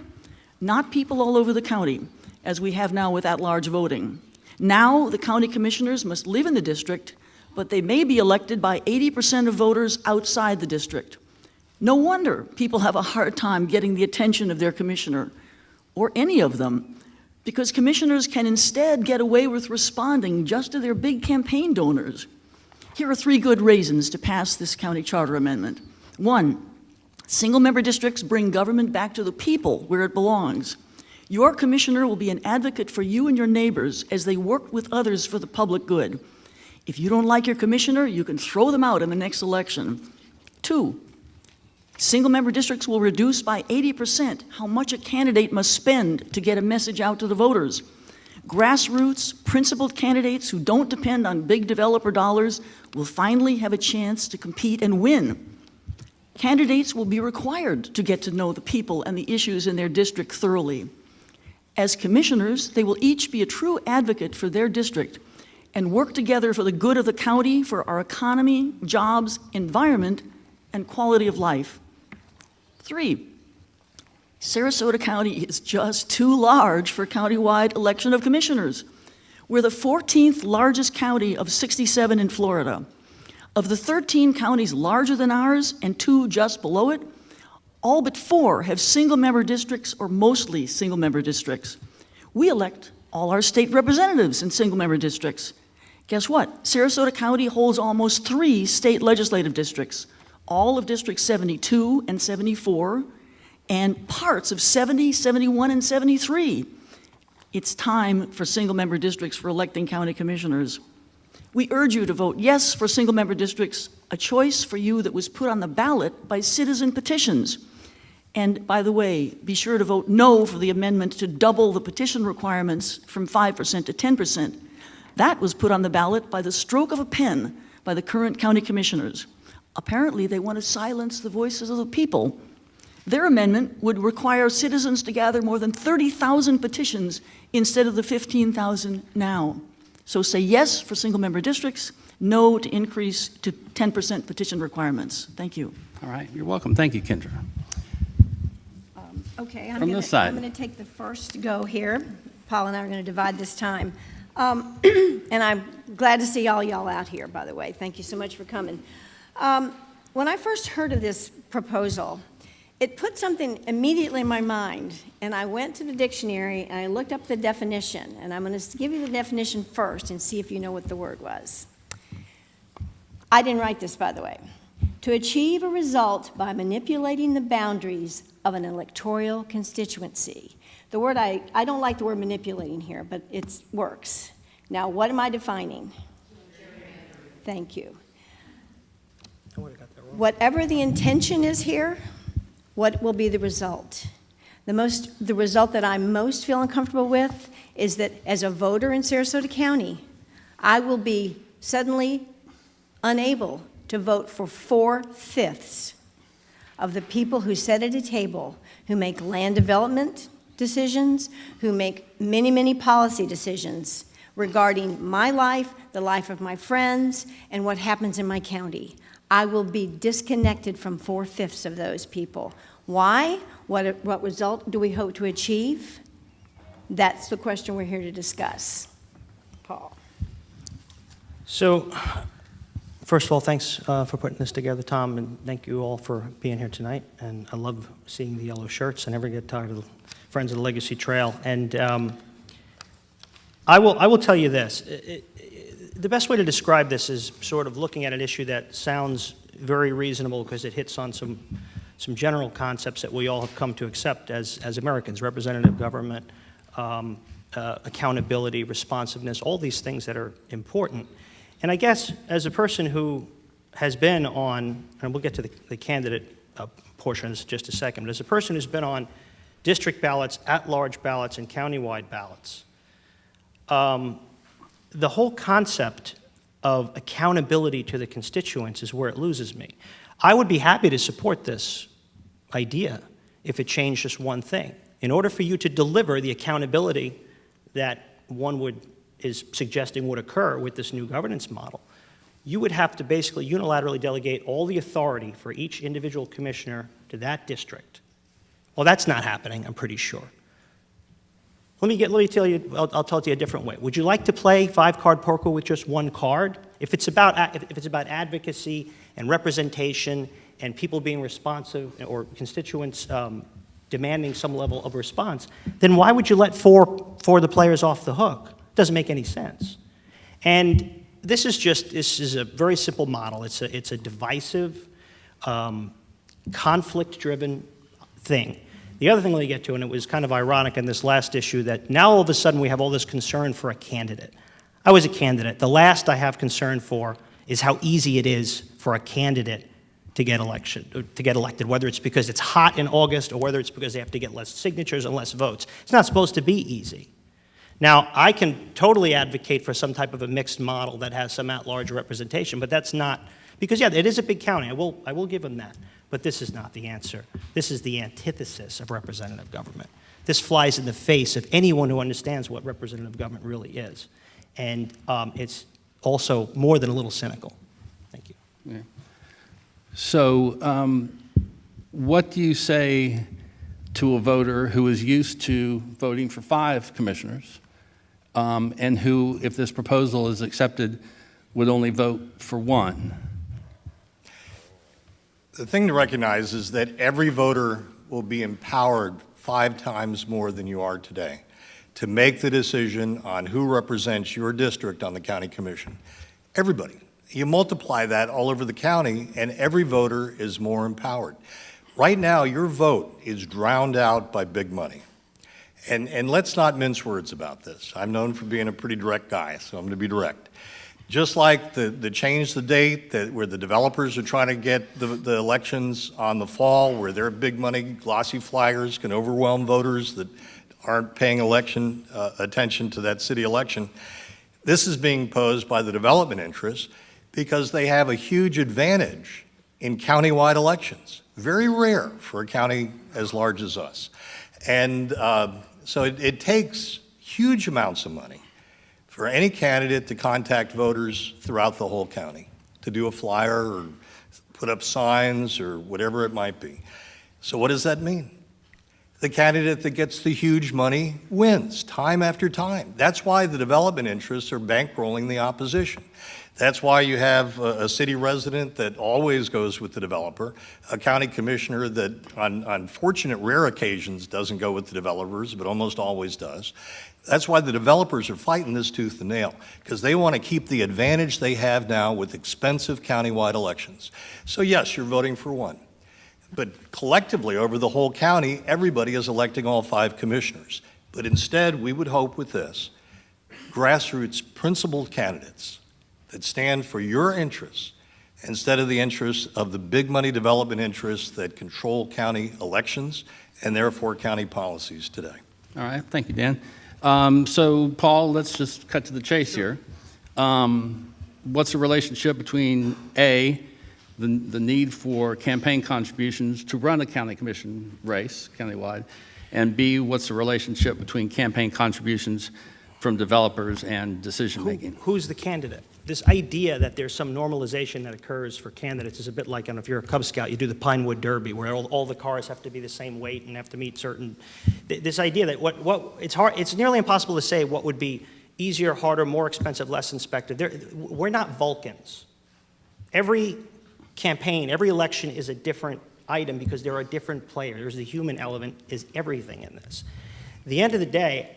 [SPEAKER 6] not people all over the county, as we have now with at-large voting. Now, the county commissioners must live in the district, but they may be elected by 80% of voters outside the district. No wonder people have a hard time getting the attention of their commissioner, or any of them, because commissioners can instead get away with responding just to their big campaign donors. Here are 3 good reasons to pass this county charter amendment. 1, single-member districts bring government back to the people where it belongs. Your commissioner will be an advocate for you and your neighbors as they work with others for the public good. If you don't like your commissioner, you can throw them out in the next election. 2, single-member districts will reduce by 80% how much a candidate must spend to get a message out to the voters. Grassroots, principled candidates who don't depend on big developer dollars will finally have a chance to compete and win. Candidates will be required to get to know the people and the issues in their district thoroughly. As commissioners, they will each be a true advocate for their district and work together for the good of the county, for our economy, jobs, environment, and quality of life. 3, Sarasota County is just too large for countywide election of commissioners. We're the 14th largest county of 67 in Florida. Of the 13 counties larger than ours and 2 just below it, all but 4 have single-member districts or mostly single-member districts. We elect all our state representatives in single-member districts. Guess what? Sarasota County holds almost 3 state legislative districts, all of Districts 72 and 74, and parts of 70, 71, and 73. It's time for single-member districts for electing county commissioners. We urge you to vote yes for single-member districts, a choice for you that was put on the ballot by citizen petitions. And by the way, be sure to vote no for the amendment to double the petition requirements from 5% to 10%. That was put on the ballot by the stroke of a pen by the current county commissioners. Apparently, they want to silence the voices of the people. Their amendment would require citizens to gather more than 30,000 petitions instead of the 15,000 now. So say yes for single-member districts, no to increase to 10% petition requirements. Thank you.
[SPEAKER 1] All right, you're welcome. Thank you, Kendra.
[SPEAKER 5] Okay,
[SPEAKER 1] From this side.
[SPEAKER 5] I'm going to take the first go here. Paul and I are going to divide this time. And I'm glad to see all y'all out here, by the way. Thank you so much for coming. When I first heard of this proposal, it put something immediately in my mind, and I went to the dictionary and I looked up the definition, and I'm going to give you the definition first and see if you know what the word was. I didn't write this, by the way. To achieve a result by manipulating the boundaries of an electoral constituency. The word, I don't like the word manipulating here, but it works. Now, what am I defining? Thank you. Whatever the intention is here, what will be the result? The result that I'm most feeling comfortable with is that as a voter in Sarasota County, I will be suddenly unable to vote for 4/5 of the people who sit at a table, who make land development decisions, who make many, many policy decisions regarding my life, the life of my friends, and what happens in my county. I will be disconnected from 4/5 of those people. Why? What result do we hope to achieve? That's the question we're here to discuss. Paul.
[SPEAKER 7] So, first of all, thanks for putting this together, Tom, and thank you all for being here tonight. And I love seeing the yellow shirts. I never get tired of the Friends of the Legacy Trail. And I will tell you this. The best way to describe this is sort of looking at an issue that sounds very reasonable because it hits on some general concepts that we all have come to accept as Americans: representative government, accountability, responsiveness, all these things that are important. And I guess as a person who has been on, and we'll get to the candidate portion in just a second, but as a person who's been on district ballots, at-large ballots, and countywide ballots, the whole concept of accountability to the constituents is where it loses me. I would be happy to support this idea if it changed just one thing. In order for you to deliver the accountability that one is suggesting would occur with this new governance model, you would have to basically unilaterally delegate all the authority for each individual commissioner to that district. Well, that's not happening, I'm pretty sure. Let me tell you, I'll tell it to you a different way. Would you like to play five-card poker with just one card? If it's about advocacy and representation and people being responsive or constituents demanding some level of response, then why would you let four of the players off the hook? It doesn't make any sense. And this is a very simple model. It's a divisive, conflict-driven thing The other thing we get to, and it was kind of ironic in this last issue, that now all of a sudden we have all this concern for a candidate. I was a candidate. The last I have concern for is how easy it is for a candidate to get elected, whether it's because it's hot in August or whether it's because they have to get less signatures and less votes. It's not supposed to be easy. Now, I can totally advocate for some type of a mixed model that has some at-large representation, but that's not, because yeah, it is a big county, I will give them that, but this is not the answer. This is the antithesis of representative government. This flies in the face of anyone who understands what representative government really is. And it's also more than a little cynical. Thank you.
[SPEAKER 1] Yeah. So what do you say to a voter who is used to voting for 5 commissioners and who, if this proposal is accepted, would only vote for 1?
[SPEAKER 8] The thing to recognize is that every voter will be empowered 5 times more than you are today to make the decision on who represents your district on the county commission. Everybody. You multiply that all over the county, and every voter is more empowered. Right now, your vote is drowned out by big money. And let's not mince words about this. I'm known for being a pretty direct guy, so I'm going to be direct. Just like the change the date, where the developers are trying to get the elections on the fall, where their big money glossy flyers can overwhelm voters that aren't paying attention to that city election. This is being posed by the development interests because they have a huge advantage in countywide elections. Very rare for a county as large as us. And so it takes huge amounts of money for any candidate to contact voters throughout the whole county, to do a flyer or put up signs or whatever it might be. So what does that mean? The candidate that gets the huge money wins time after time. That's why the development interests are bankrolling the opposition. That's why you have a city resident that always goes with the developer, a county commissioner that on fortunate rare occasions doesn't go with the developers, but almost always does. That's why the developers are fighting this tooth and nail, because they want to keep the advantage they have now with expensive countywide elections. So yes, you're voting for 1. But collectively, over the whole county, everybody is electing all 5 commissioners. But instead, we would hope with this, grassroots principled candidates that stand for your interests instead of the interests of the big money development interests that control county elections and therefore county policies today.
[SPEAKER 1] All right, thank you, Dan. So, Paul, let's just cut to the chase here. What's the relationship between A, the need for campaign contributions to run a county commission race countywide, and B, what's the relationship between campaign contributions from developers and decision-making?
[SPEAKER 7] Who's the candidate? This idea that there's some normalization that occurs for candidates is a bit like, I don't know, if you're a Cub Scout, you do the Pinewood Derby, where all the cars have to be the same weight and have to meet certain. This idea that it's nearly impossible to say what would be easier, harder, more expensive, less inspected. We're not Vulcans. Every campaign, every election is a different item because there are different players. There's the human element is everything in this. At the end of the day,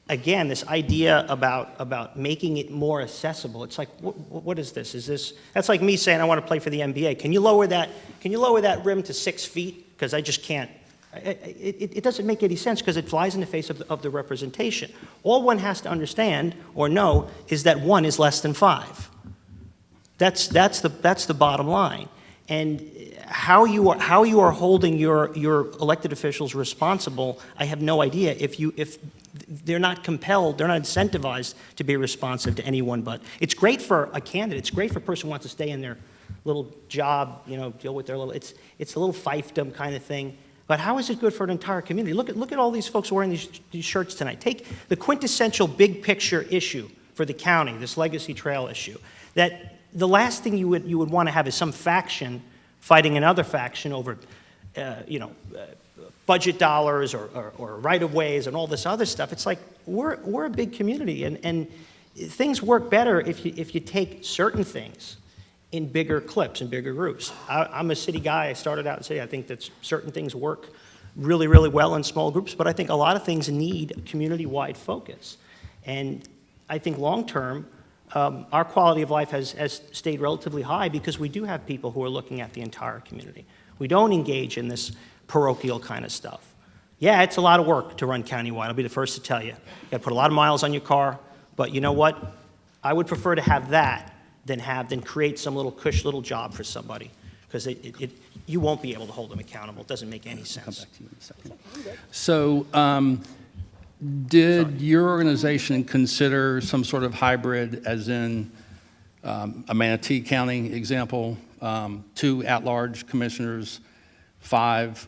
[SPEAKER 7] again, this idea about making it more accessible, it's like, what is this? That's like me saying I want to play for the NBA. Can you lower that rim to 6 feet? Because I just can't. It doesn't make any sense because it flies in the face of the representation. All one has to understand or know is that 1 is less than 5. That's the bottom line. And how you are holding your elected officials responsible, I have no idea. If they're not compelled, they're not incentivized to be responsive to anyone but. It's great for a candidate. It's great for a person who wants to stay in their little job, deal with their little. It's a little fiefdom kind of thing. But how is it good for an entire community? Look at all these folks wearing these shirts tonight. Take the quintessential big picture issue for the county, this legacy trail issue. That the last thing you would want to have is some faction fighting another faction over, budget dollars or right-of-ways and all this other stuff. It's like we're a big community, and things work better if you take certain things in bigger clips and bigger groups. I'm a city guy. I started out in city. I think that certain things work really, really well in small groups, but I think a lot of things need a community-wide focus. And I think long-term, our quality of life has stayed relatively high because we do have people who are looking at the entire community. We don't engage in this parochial kind of stuff. Yeah, it's a lot of work to run countywide. I'll be the first to tell you. You got to put a lot of miles on your car, but you know what? I would prefer to have that than create some little cush little job for somebody, because you won't be able to hold them accountable. It doesn't make any sense.
[SPEAKER 1] So, did your organization consider some sort of hybrid, as in a Manatee County example, 2 at-large commissioners, 5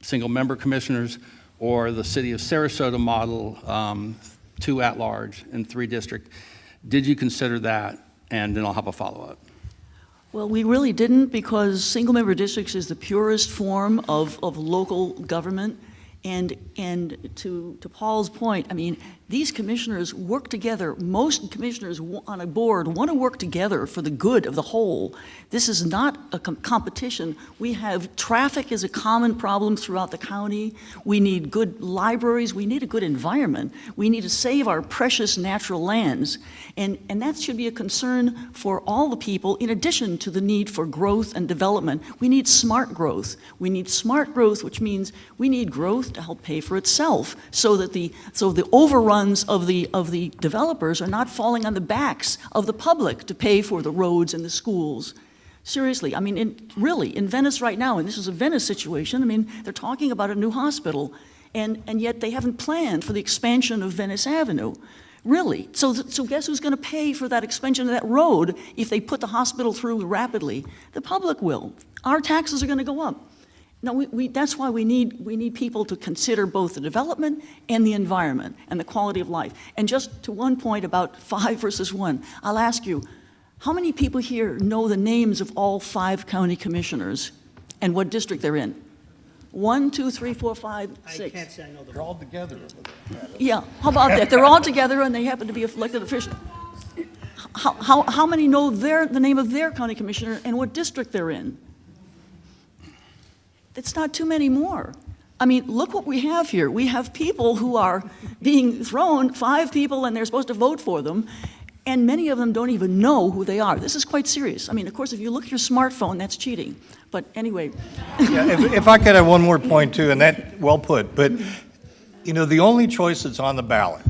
[SPEAKER 1] single-member commissioners, or the city of Sarasota model, 2 at-large and 3 district? Did you consider that? And then I'll have a follow-up.
[SPEAKER 6] Well, we really didn't, because single-member districts is the purest form of local government. And to Paul's point, I mean, these commissioners work together. Most commissioners on a board want to work together for the good of the whole. This is not a competition. We have traffic is a common problem throughout the county. We need good libraries. We need a good environment. We need to save our precious natural lands. And that should be a concern for all the people, in addition to the need for growth and development. We need smart growth. We need smart growth, which means we need growth to help pay for itself, so that the overruns of the developers are not falling on the backs of the public to pay for the roads and the schools. Seriously, I mean, in Venice right now, and this is a Venice situation, I mean, they're talking about a new hospital, and yet they haven't planned for the expansion of Venice Avenue. Really? So guess who's going to pay for that expansion of that road if they put the hospital through rapidly? The public will. Our taxes are going to go up. No, that's why we need people to consider both the development and the environment and the quality of life. And just to one point about 5 versus 1, I'll ask you, how many people here know the names of all 5 county commissioners and what district they're in? 1, 2, 3, 4, 5, 6.
[SPEAKER 7] I can't say I know them.
[SPEAKER 8] They're all together.
[SPEAKER 6] Yeah, how about that? They're all together and they happen to be elected officials. How many know the name of their county commissioner and what district they're in? It's not too many more. I mean, look what we have here. We have people who are being thrown, 5 people, and they're supposed to vote for them, and many of them don't even know who they are. This is quite serious. I mean, of course, if you look at your smartphone, that's cheating. But anyway.
[SPEAKER 8] Yeah, if I could have one more point, too, and that, well put, but, you know, the only choice that's on the ballot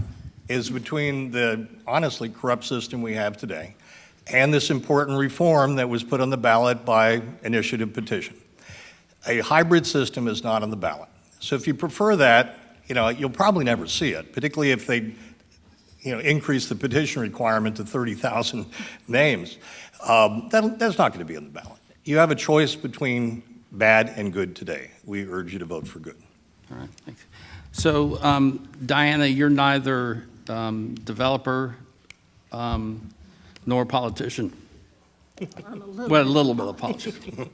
[SPEAKER 8] is between the honestly corrupt system we have today and this important reform that was put on the ballot by initiative petition. A hybrid system is not on the ballot. So if you prefer that, you know, you'll probably never see it, particularly if they, you know, increase the petition requirement to 30,000 names. That's not going to be on the ballot. You have a choice between bad and good today. We urge you to vote for good.
[SPEAKER 1] All right, thanks. So, Diana, you're neither developer nor politician.
[SPEAKER 5] I'm a little
[SPEAKER 1] Well, a
[SPEAKER 5] bit-
[SPEAKER 1] little bit of politician.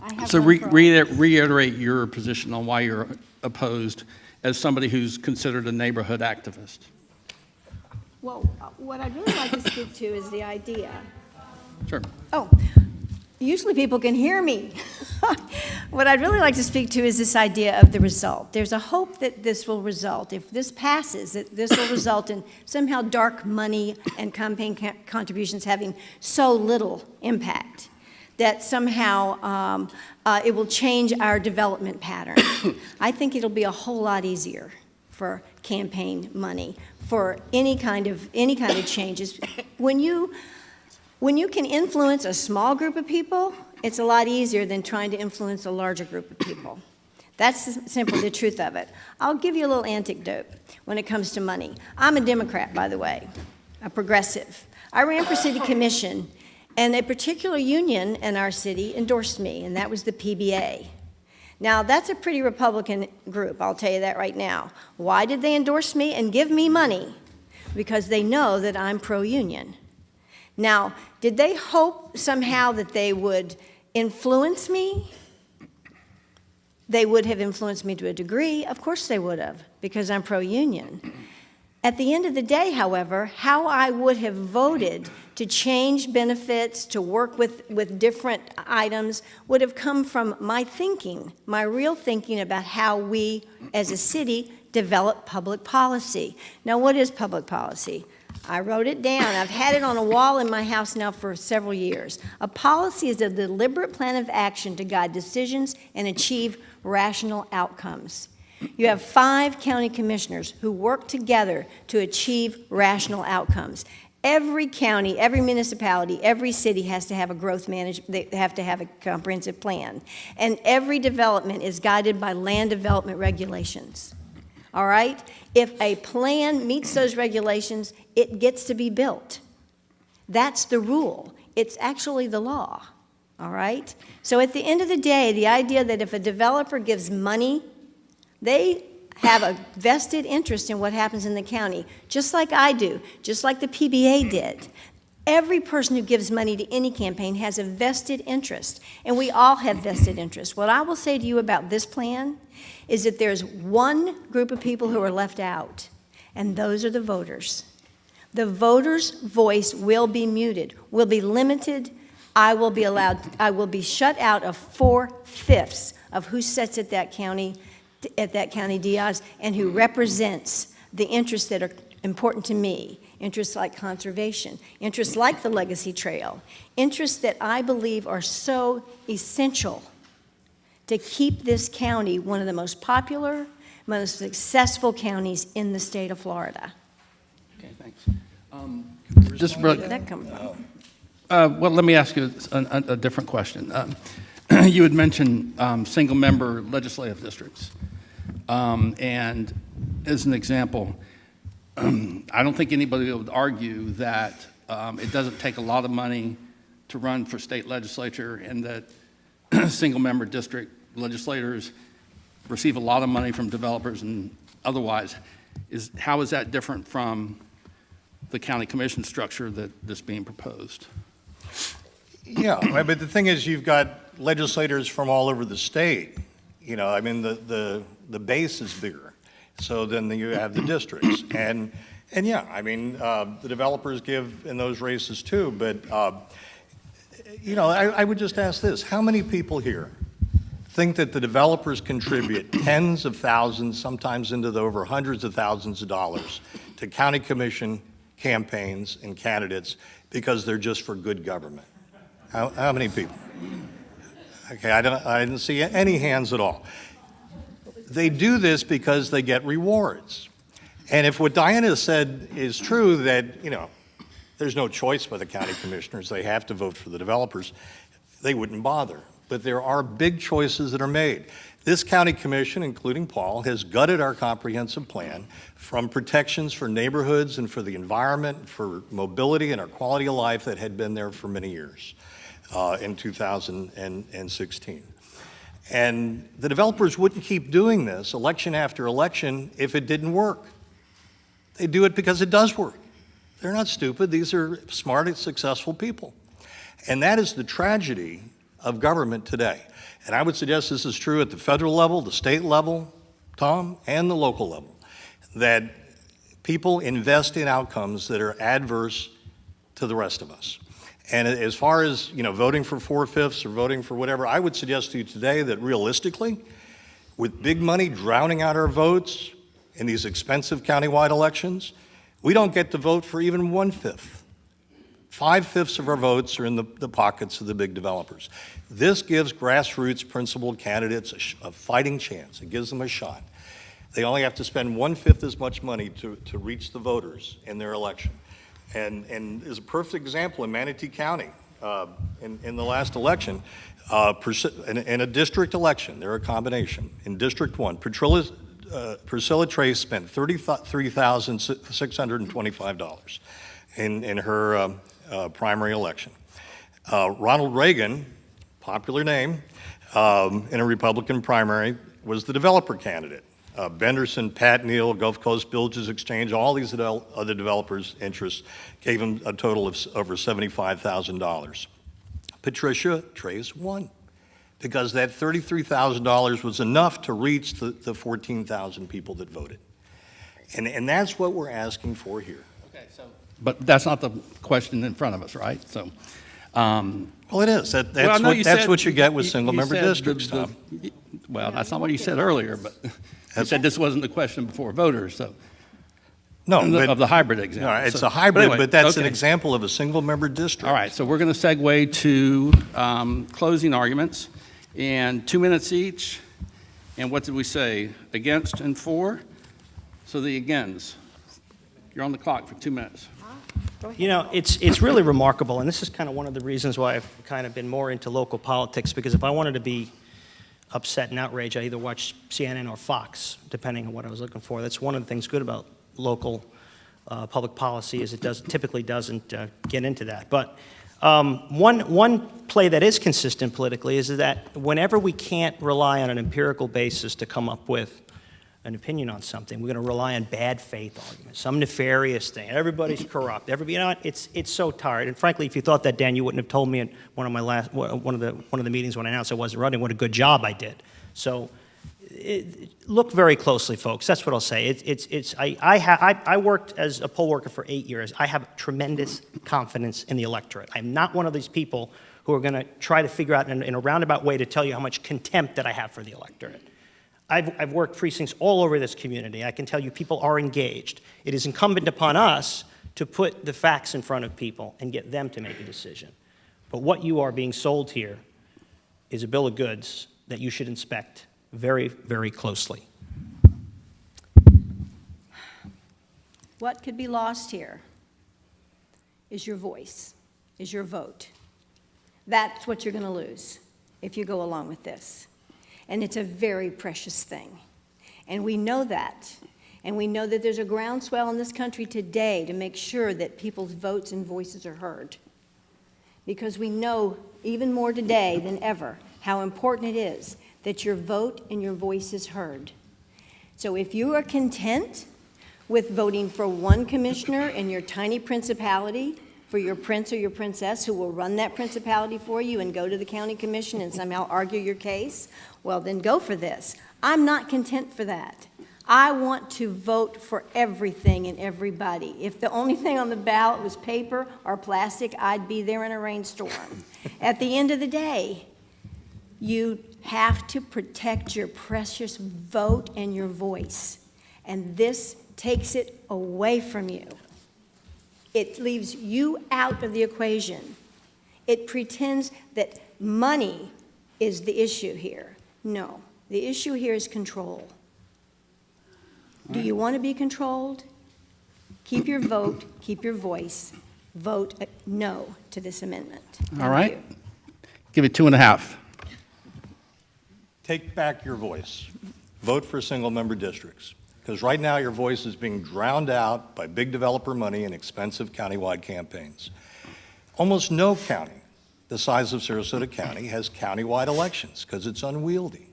[SPEAKER 5] I have
[SPEAKER 1] So
[SPEAKER 5] one for all.
[SPEAKER 1] reiterate your position on why you're opposed as somebody who's considered a neighborhood activist.
[SPEAKER 5] Well, what I'd really like to speak to is the idea.
[SPEAKER 1] Sure.
[SPEAKER 5] Oh, usually people can hear me. What I'd really like to speak to is this idea of the result. There's a hope that this will result, if this passes, that this will result in somehow dark money and campaign contributions having so little impact, that somehow it will change our development pattern. I think it'll be a whole lot easier for campaign money, for any kind of changes. When you can influence a small group of people, it's a lot easier than trying to influence a larger group of people. That's simply the truth of it. I'll give you a little anecdote when it comes to money. I'm a Democrat, by the way, a progressive. I ran for city commission, and a particular union in our city endorsed me, and that was the PBA. Now, that's a pretty Republican group, I'll tell you that right now. Why did they endorse me and give me money? Because they know that I'm pro-union. Now, did they hope somehow that they would influence me? They would have influenced me to a degree. Of course they would have, because I'm pro-union. At the end of the day, however, how I would have voted to change benefits, to work with different items, would have come from my thinking, my real thinking about how we, as a city, develop public policy. Now, what is public policy? I wrote it down. I've had it on a wall in my house now for several years. A policy is a deliberate plan of action to guide decisions and achieve rational outcomes. You have 5 county commissioners who work together to achieve rational outcomes. Every county, every municipality, every city has to have a growth management, they have to have a comprehensive plan. And every development is guided by land development regulations. All right? If a plan meets those regulations, it gets to be built. That's the rule. It's actually the law. All right? So at the end of the day, the idea that if a developer gives money, they have a vested interest in what happens in the county, just like I do, just like the PBA did. Every person who gives money to any campaign has a vested interest, and we all have vested interests. What I will say to you about this plan is that there's one group of people who are left out, and those are the voters. The voters' voice will be muted, will be limited. I will be shut out of 4/5 of who sits at that county Diaz and who represents the interests that are important to me, interests like conservation, interests like the Legacy Trail, interests that I believe are so essential to keep this county one of the most popular, most successful counties in the state of Florida.
[SPEAKER 1] Okay, thanks. Just
[SPEAKER 5] Where did that come from?
[SPEAKER 1] well, let me ask you a different question. You had mentioned single-member legislative districts. And as an example, I don't think anybody would argue that it doesn't take a lot of money to run for state legislature and that single-member district legislators receive a lot of money from developers and otherwise. How is that different from the county commission structure that's being proposed?
[SPEAKER 8] Yeah, but the thing is, you've got legislators from all over the state. You know, I mean, the base is bigger. So then you have the districts. And yeah, I mean, the developers give in those races too. But, you know, I would just ask this. How many people here think that the developers contribute tens of thousands, sometimes into the over hundreds of thousands of dollars to county commission campaigns and candidates because they're just for good government? How many people? Okay, I didn't see any hands at all. They do this because they get rewards. And if what Diana said is true, that, you know, there's no choice by the county commissioners, they have to vote for the developers, they wouldn't bother. But there are big choices that are made. This county commission, including Paul, has gutted our comprehensive plan from protections for neighborhoods and for the environment, for mobility and our quality of life that had been there for many years in 2016. And the developers wouldn't keep doing this election after election if it didn't work. They do it because it does work. They're not stupid. These are smart and successful people. And that is the tragedy of government today. And I would suggest this is true at the federal level, the state level, Tom, and the local level, that people invest in outcomes that are adverse to the rest of us. And as far as, you know, voting for 4/5 or voting for whatever, I would suggest to you today that realistically, with big money drowning out our votes in these expensive countywide elections, we don't get to vote for even 1/5. 5/5 of our votes are in the pockets of the big developers. This gives grassroots principled candidates a fighting chance. It gives them a shot. They only have to spend 1/5 as much money to reach the voters in their election. And is a perfect example in Manatee County in the last election, in a district election, they're a combination. In District 1, Priscilla Trace spent $33,625 in her primary election. Ronald Reagan, popular name, in a Republican primary, was the developer candidate. Benderson, Pat Neal, Gulf Coast Villages Exchange, all these other developers' interests gave him a total of over $75,000. Patricia Trace won because that $33,000 was enough to reach the 14,000 people that voted. And that's what we're asking for here.
[SPEAKER 1] Okay, so, but that's not the question in front of us, right? So,
[SPEAKER 8] well, it is. That's what you get with single-member districts, Tom.
[SPEAKER 1] Well, that's not what you said earlier, but you said this wasn't the question before voters, so.
[SPEAKER 8] No,
[SPEAKER 1] of the hybrid
[SPEAKER 8] no,
[SPEAKER 1] example.
[SPEAKER 8] it's
[SPEAKER 1] So-
[SPEAKER 8] a hybrid,
[SPEAKER 1] anyway,
[SPEAKER 8] but that's an
[SPEAKER 1] okay.
[SPEAKER 8] example of a single-member district.
[SPEAKER 1] All right, so we're going to segue to closing arguments, and 2 minutes each. And what did we say? Against and for? So the against. You're on the clock for 2 minutes.
[SPEAKER 7] You know, it's really remarkable, and this is kind of one of the reasons why I've kind of been more into local politics, because if I wanted to be upset and outraged, I either watch CNN or Fox, depending on what I was looking for. That's one of the things good about local public policy, is it typically doesn't get into that. But one play that is consistent politically is that whenever we can't rely on an empirical basis to come up with an opinion on something, we're going to rely on bad faith arguments, some nefarious thing. Everybody's corrupt. You know what? It's so tired. And frankly, if you thought that, Dan, you wouldn't have told me at one of the meetings when I announced I wasn't running what a good job I did. So look very closely, folks. That's what I'll say. I worked as a poll worker for 8 years. I have tremendous confidence in the electorate. I'm not one of these people who are going to try to figure out in a roundabout way to tell you how much contempt that I have for the electorate. I've worked precincts all over this community. I can tell you people are engaged. It is incumbent upon us to put the facts in front of people and get them to make a decision. But what you are being sold here is a bill of goods that you should inspect very, very closely.
[SPEAKER 5] What could be lost here is your voice, is your vote. That's what you're going to lose if you go along with this. And it's a very precious thing. And we know that. And we know that there's a groundswell in this country today to make sure that people's votes and voices are heard. Because we know even more today than ever how important it is that your vote and your voice is heard. So if you are content with voting for one commissioner in your tiny principality, for your prince or your princess who will run that principality for you and go to the county commission and somehow argue your case, well, then go for this. I'm not content for that. I want to vote for everything and everybody. If the only thing on the ballot was paper or plastic, I'd be there in a rainstorm. At the end of the day, you have to protect your precious vote and your voice. And this takes it away from you. It leaves you out of the equation. It pretends that money is the issue here. No, the issue here is control. Do you want to be controlled? Keep your vote, keep your voice. Vote no to this amendment.
[SPEAKER 1] All right.
[SPEAKER 5] Thank you.
[SPEAKER 1] Give it 2.5.
[SPEAKER 8] Take back your voice. Vote for single-member districts. Because right now your voice is being drowned out by big developer money and expensive countywide campaigns. Almost no county the size of Sarasota County has countywide elections because it's unwieldy.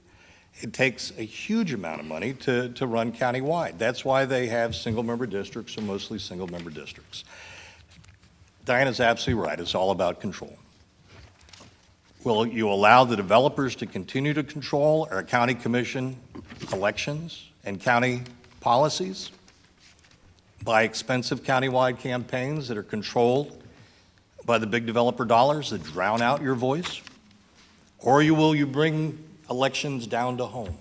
[SPEAKER 8] It takes a huge amount of money to run countywide. That's why they have single-member districts or mostly single-member districts. Diana's absolutely right. It's all about control. Will you allow the developers to continue to control our county commission elections and county policies by expensive countywide campaigns that are controlled by the big developer dollars that drown out your voice? Or will you bring elections down to home,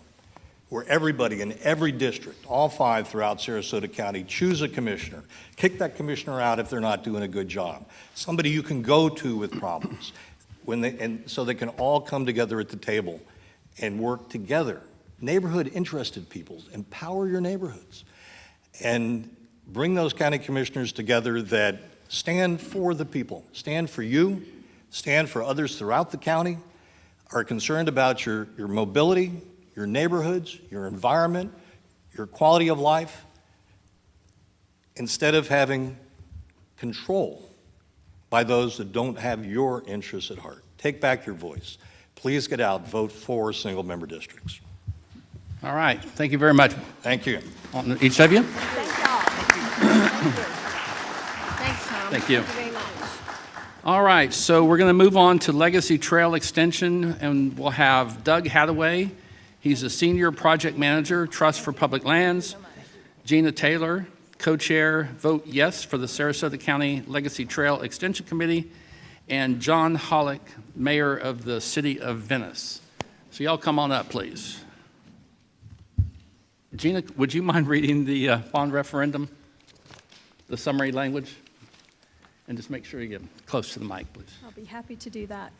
[SPEAKER 8] where everybody in every district, all 5 throughout Sarasota County, choose a commissioner, kick that commissioner out if they're not doing a good job, somebody you can go to with problems, so they can all come together at the table and work together. Neighborhood interested people, empower your neighborhoods, and bring those county commissioners together that stand for the people, stand for you, stand for others throughout the county, are concerned about your mobility, your neighborhoods, your environment, your quality of life, instead of having control by those that don't have your interests at heart. Take back your voice. Please get out, vote for single-member districts.
[SPEAKER 1] All right. Thank you very much.
[SPEAKER 8] Thank you.
[SPEAKER 1] On each of you.
[SPEAKER 5] Thank y'all. Thanks, Tom.
[SPEAKER 1] Thank you.
[SPEAKER 5] Thank you very much.
[SPEAKER 1] All right, so we're going to move on to Legacy Trail Extension, and we'll have Doug Hathaway. He's a Senior Project Manager, Trust for Public Lands. Gina Taylor, Co-Chair, Vote Yes for the Sarasota County Legacy Trail Extension Committee. And John Hollick, Mayor of the City of Venice. So y'all come on up, please. Gina, would you mind reading the bond referendum? the summary language? And just make sure you get close to the mic, please.
[SPEAKER 9] I'll be happy to do that.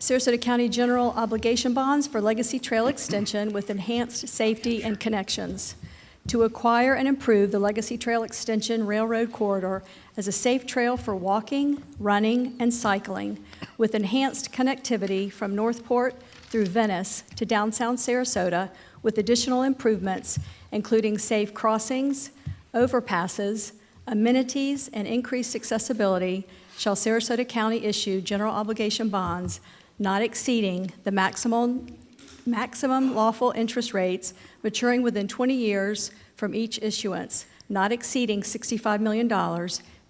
[SPEAKER 9] Sarasota County General Obligation Bonds for Legacy Trail Extension with enhanced safety and connections. To acquire and improve the Legacy Trail Extension Railroad Corridor as a safe trail for walking, running, and cycling with enhanced connectivity from Northport through Venice to downtown Sarasota with additional improvements, including safe crossings, overpasses, amenities, and increased accessibility, shall Sarasota County issue general obligation bonds not exceeding the maximum lawful interest rates maturing within 20 years from each issuance, not exceeding $65 million,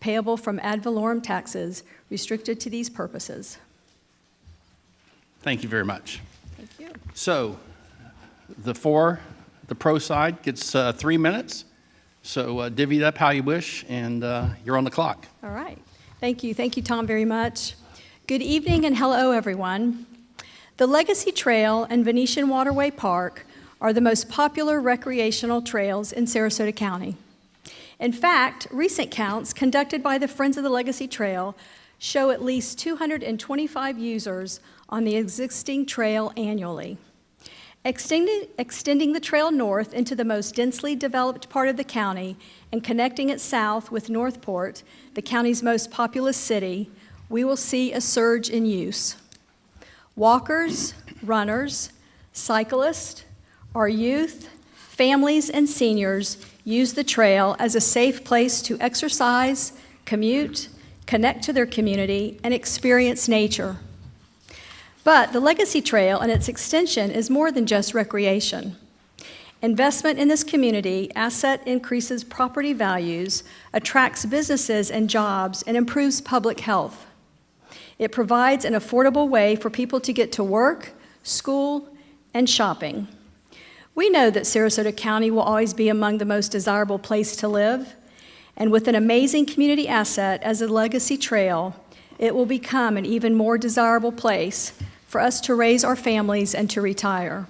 [SPEAKER 9] payable from ad valorem taxes restricted to these purposes.
[SPEAKER 1] Thank you very much.
[SPEAKER 9] Thank you.
[SPEAKER 1] So the pro side gets 3 minutes. So divvy it up how you wish, and you're on the clock.
[SPEAKER 9] All right. Thank you. Thank you, Tom, very much. Good evening and hello, everyone. The Legacy Trail and Venetian Waterway Park are the most popular recreational trails in Sarasota County. In fact, recent counts conducted by the Friends of the Legacy Trail show at least 225 users on the existing trail annually. Extending the trail north into the most densely developed part of the county and connecting it south with Northport, the county's most populous city, we will see a surge in use. Walkers, runners, cyclists, our youth, families, and seniors use the trail as a safe place to exercise, commute, connect to their community, and experience nature. But the Legacy Trail and its extension is more than just recreation. Investment in this community asset increases property values, attracts businesses and jobs, and improves public health. It provides an affordable way for people to get to work, school, and shopping. We know that Sarasota County will always be among the most desirable place to live, and with an amazing community asset as the Legacy Trail, it will become an even more desirable place for us to raise our families and to retire.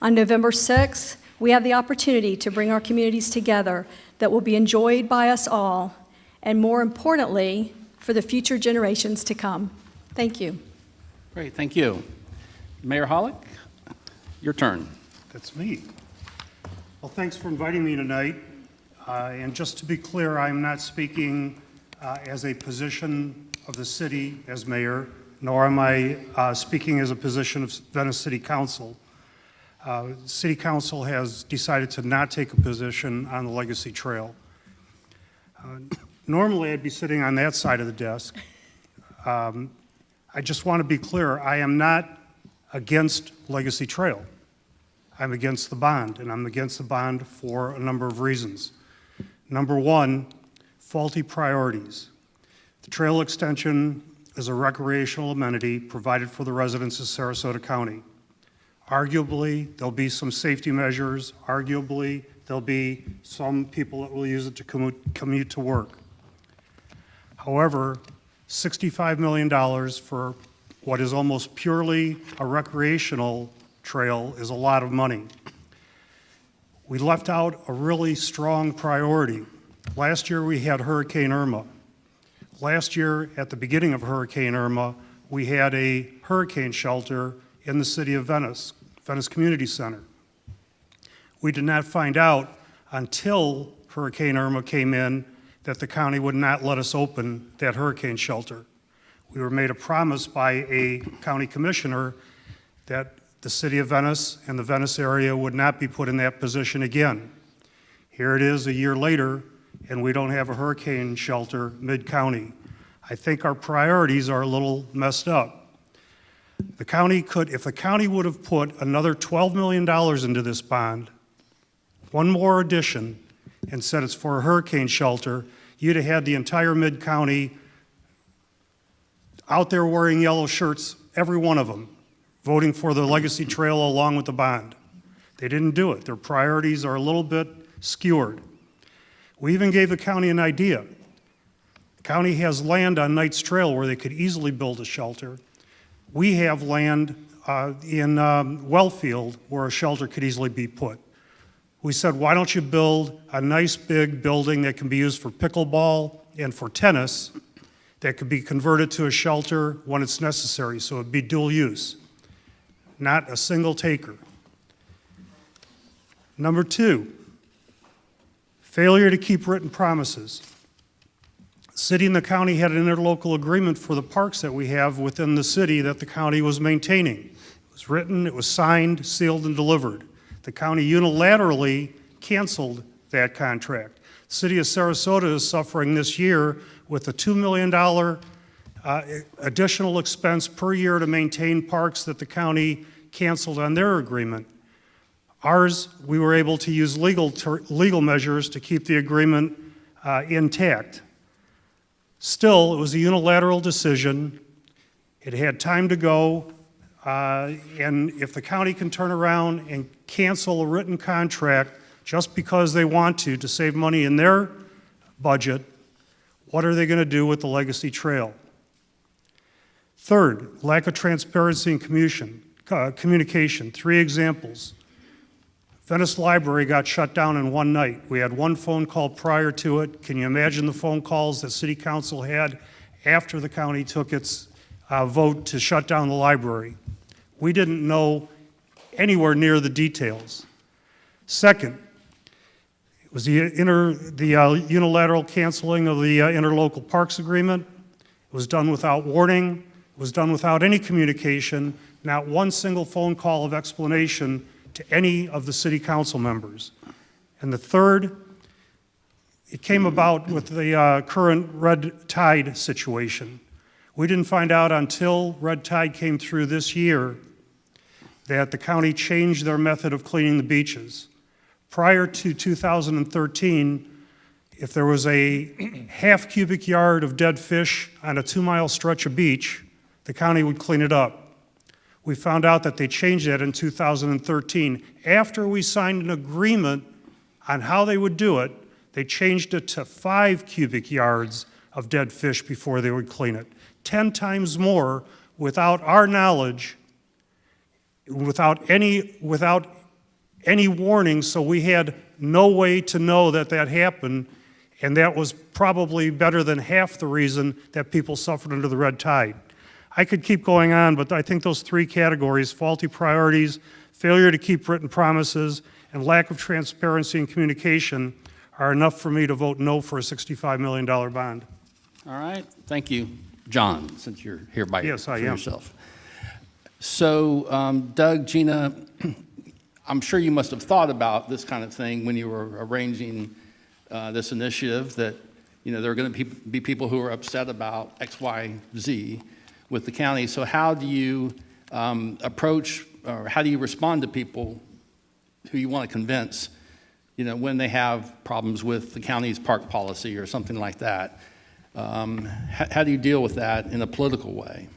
[SPEAKER 9] On November 6th, we have the opportunity to bring our communities together that will be enjoyed by us all, and more importantly, for the future generations to come. Thank you.
[SPEAKER 1] Great, thank you. Mayor Hollick, your turn.
[SPEAKER 10] That's me. Well, thanks for inviting me tonight. And just to be clear, I'm not speaking as a position of the city as mayor, nor am I speaking as a position of Venice City Council. City Council has decided to not take a position on the Legacy Trail. Normally, I'd be sitting on that side of the desk. I just want to be clear, I am not against Legacy Trail. I'm against the bond, and I'm against the bond for a number of reasons. Number one, faulty priorities. The trail extension is a recreational amenity provided for the residents of Sarasota County. Arguably, there'll be some safety measures. Arguably, there'll be some people that will use it to commute to work. However, $65 million for what is almost purely a recreational trail is a lot of money. We left out a really strong priority. Last year we had Hurricane Irma. Last year, at the beginning of Hurricane Irma, we had a hurricane shelter in the city of Venice, Venice Community Center. We did not find out until Hurricane Irma came in that the county would not let us open that hurricane shelter. We were made a promise by a county commissioner that the city of Venice and the Venice area would not be put in that position again. Here it is a year later, and we don't have a hurricane shelter mid-county. I think our priorities are a little messed up. The county could, if the county would have put another $12 million into this bond, one more addition, and said it's for a hurricane shelter, you'd have had the entire mid-county out there wearing yellow shirts, every one of them, voting for the Legacy Trail along with the bond. They didn't do it. Their priorities are a little bit skewered. We even gave the county an idea. The county has land on Knight's Trail where they could easily build a shelter. We have land in Wellfield where a shelter could easily be put. We said, why don't you build a nice big building that can be used for pickleball and for tennis, that could be converted to a shelter when it's necessary, so it'd be dual use. Not a single taker. Number two, failure to keep written promises. The city and the county had an interlocal agreement for the parks that we have within the city that the county was maintaining. It was written, it was signed, sealed, and delivered. The county unilaterally canceled that contract. The city of Sarasota is suffering this year with a $2 million additional expense per year to maintain parks that the county canceled on their agreement. Ours, we were able to use legal measures to keep the agreement intact. Still, it was a unilateral decision. It had time to go, and if the county can turn around and cancel a written contract just because they want to save money in their budget, what are they going to do with the Legacy Trail? Third, lack of transparency and communication. 3 examples. Venice Library got shut down in one night. We had one phone call prior to it. Can you imagine the phone calls that City Council had after the county took its vote to shut down the library? We didn't know anywhere near the details. Second, it was the unilateral canceling of the interlocal parks agreement. It was done without warning. It was done without any communication, not one single phone call of explanation to any of the city council members. And the third, it came about with the current red tide situation. We didn't find out until red tide came through this year that the county changed their method of cleaning the beaches. Prior to 2013, if there was a half cubic yard of dead fish on a 2-mile stretch of beach, the county would clean it up. We found out that they changed that in 2013. After we signed an agreement on how they would do it, they changed it to 5 cubic yards of dead fish before they would clean it. 10 times more without our knowledge, without any warning, so we had no way to know that that happened, and that was probably better than half the reason that people suffered under the red tide. I could keep going on, but I think those 3 categories, faulty priorities, failure to keep written promises, and lack of transparency and communication, are enough for me to vote no for a $65 million bond.
[SPEAKER 1] All right, thank you. John, since you're here by
[SPEAKER 10] Yes, I am.
[SPEAKER 1] yourself. So, Doug, Gina, I'm sure you must have thought about this kind of thing when you were arranging this initiative, that there are going to be people who are upset about X, Y, Z with the county. So how do you approach, or how do you respond to people who you want to convince, when they have problems with the county's park policy or something like that? How do you deal with that in a political way?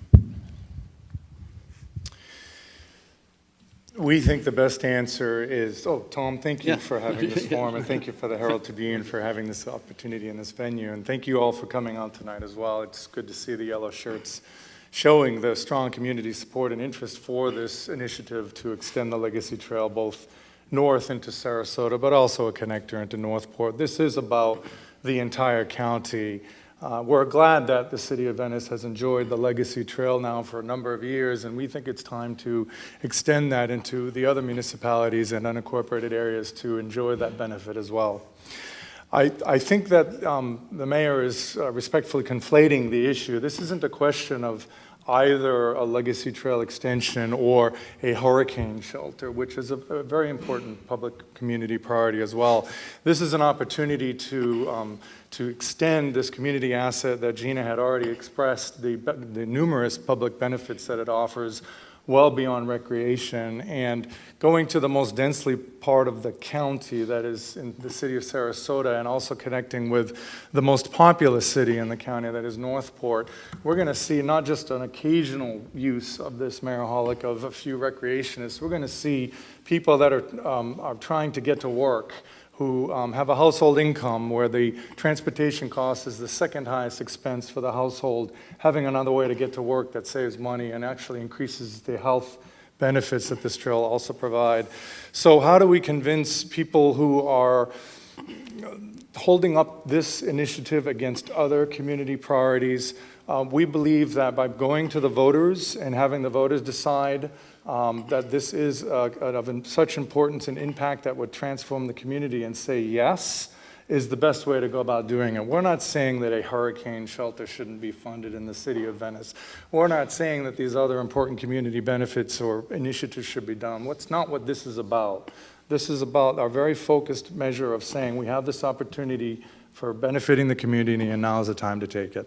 [SPEAKER 11] We think the best answer is, Tom, thank you
[SPEAKER 1] Yeah.
[SPEAKER 11] for having this forum, and thank you for the Herald Tribune for having this opportunity in this venue, and thank you all for coming out tonight as well. It's good to see the yellow shirts showing the strong community support and interest for this initiative to extend the Legacy Trail both north into Sarasota, but also a connector into Northport. This is about the entire county. We're glad that the City of Venice has enjoyed the Legacy Trail now for a number of years, and we think it's time to extend that into the other municipalities and unincorporated areas to enjoy that benefit as well. I think that the mayor is respectfully conflating the issue. This isn't a question of either a Legacy Trail extension or a hurricane shelter, which is a very important public community priority as well. This is an opportunity to extend this community asset that Gina had already expressed, the numerous public benefits that it offers well beyond recreation, and going to the most densely part of the county, that is in the city of Sarasota, and also connecting with the most populous city in the county, that is Northport. We're going to see not just an occasional use of this Maraholic of a few recreationists. We're going to see people that are trying to get to work, who have a household income where the transportation cost is the second highest expense for the household. Having another way to get to work that saves money and actually increases the health benefits that this trail also provide. So how do we convince people who are holding up this initiative against other community priorities? We believe that by going to the voters and having the voters decide that this is of such importance and impact that would transform the community and say yes, is the best way to go about doing it. We're not saying that a hurricane shelter shouldn't be funded in the city of Venice. We're not saying that these other important community benefits or initiatives should be done. That's not what this is about. This is about our very focused measure of saying we have this opportunity for benefiting the community, and now is the time to take it.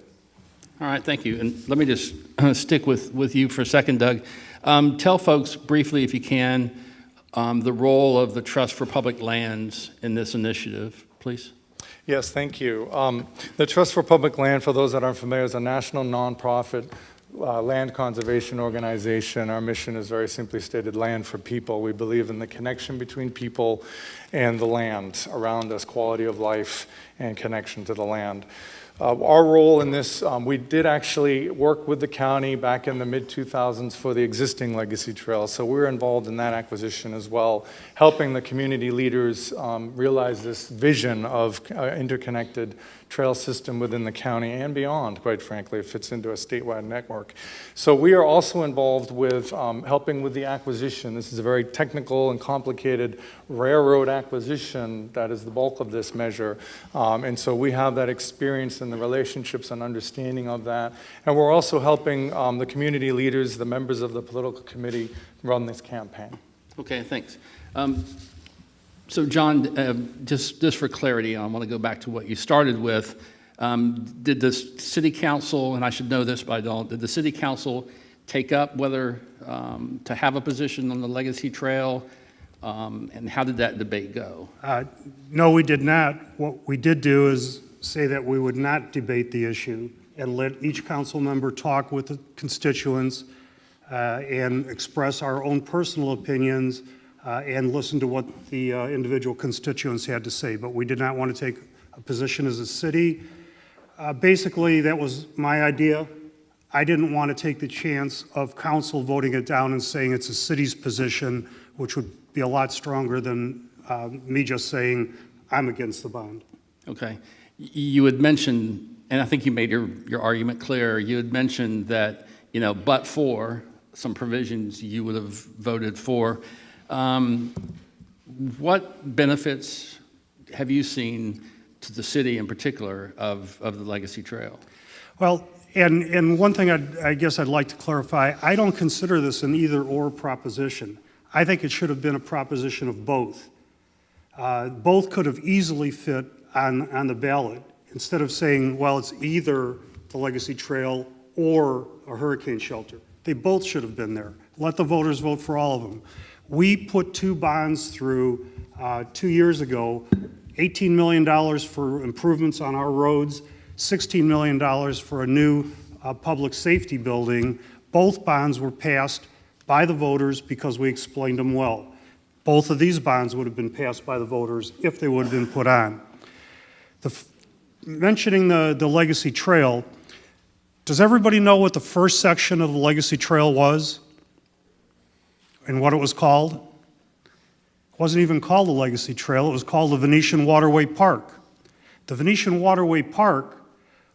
[SPEAKER 1] All right, thank you. And let me just stick with you for a second, Doug. Tell folks briefly, if you can, the role of the Trust for Public Lands in this initiative, please.
[SPEAKER 11] Yes, thank you. The Trust for Public Land, for those that aren't familiar, is a national nonprofit land conservation organization. Our mission is very simply stated, land for people. We believe in the connection between people and the land around us, quality of life and connection to the land. Our role in this, we did actually work with the county back in the mid-2000s for the existing Legacy Trail, so we were involved in that acquisition as well, helping the community leaders realize this vision of interconnected trail system within the county and beyond, quite frankly. It fits into a statewide network. So we are also involved with helping with the acquisition. This is a very technical and complicated railroad acquisition that is the bulk of this measure. And so we have that experience and the relationships and understanding of that. And we're also helping the community leaders, the members of the political committee, run this campaign.
[SPEAKER 1] Okay, thanks. So John, just for clarity, I want to go back to what you started with. Did the city council, and I should know this, but I don't, did the city council take up whether to have a position on the Legacy Trail, and how did that debate go?
[SPEAKER 10] No, we did not. What we did do is say that we would not debate the issue and let each council member talk with the constituents and express our own personal opinions and listen to what the individual constituents had to say. But we did not want to take a position as a city. Basically, that was my idea. I didn't want to take the chance of council voting it down and saying it's a city's position, which would be a lot stronger than me just saying I'm against the bond.
[SPEAKER 1] Okay. You had mentioned, and I think you made your argument clear, you had mentioned that, but for some provisions you would have voted for. What benefits have you seen to the city in particular of the Legacy Trail?
[SPEAKER 10] Well, and one thing I guess I'd like to clarify, I don't consider this an either-or proposition. I think it should have been a proposition of both. Both could have easily fit on the ballot instead of saying, well, it's either the Legacy Trail or a hurricane shelter. They both should have been there. Let the voters vote for all of them. We put two bonds through 2 years ago, $18 million for improvements on our roads, $16 million for a new public safety building. Both bonds were passed by the voters because we explained them well. Both of these bonds would have been passed by the voters if they would have been put on. Mentioning the Legacy Trail, does everybody know what the first section of the Legacy Trail was and what it was called? It wasn't even called the Legacy Trail. It was called the Venetian Waterway Park. The Venetian Waterway Park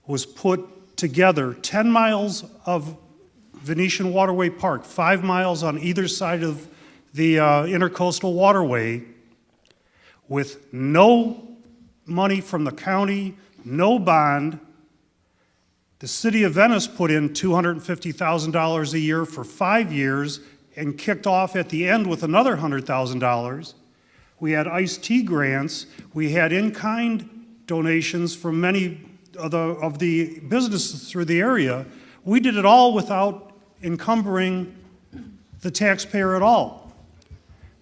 [SPEAKER 10] was put together 10 miles of Venetian Waterway Park, 5 miles on either side of the intercoastal waterway, with no money from the county, no bond. The city of Venice put in $250,000 a year for 5 years and kicked off at the end with another $100,000. We had iced tea grants. We had in-kind donations from many of the businesses through the area. We did it all without encumbering the taxpayer at all.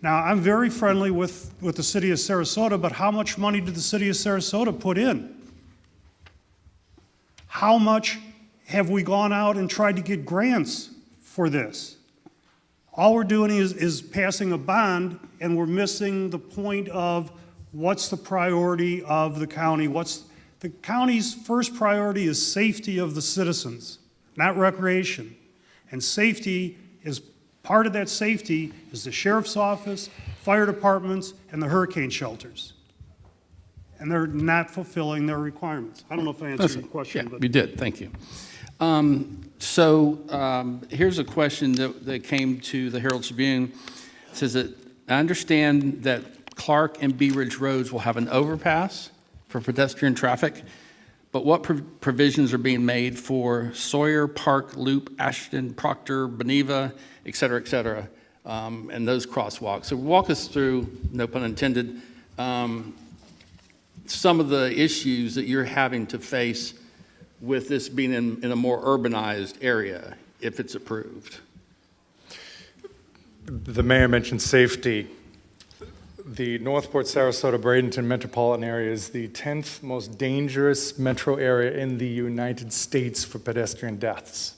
[SPEAKER 10] Now, I'm very friendly with the city of Sarasota, but how much money did the city of Sarasota put in? How much have we gone out and tried to get grants for this? All we're doing is passing a bond, and we're missing the point of what's the priority of the county. The county's first priority is safety of the citizens, not recreation. And safety is Part of that safety is the sheriff's office, fire departments, and the hurricane shelters. And they're not fulfilling their requirements. I don't know if I answered your question,
[SPEAKER 1] Yeah,
[SPEAKER 10] but
[SPEAKER 1] you did, thank you. Here's a question that came to the Herald Tribune. It says that, I understand that Clark and Bee Ridge roads will have an overpass for pedestrian traffic, but what provisions are being made for Sawyer, Park, Loop, Ashton, Proctor, Beneva, et cetera, and those crosswalks? So walk us through, no pun intended, some of the issues that you're having to face with this being in a more urbanized area, if it's approved.
[SPEAKER 11] The mayor mentioned safety. The Northport, Sarasota, Bradenton metropolitan area is the 10th most dangerous metro area in the United States for pedestrian deaths.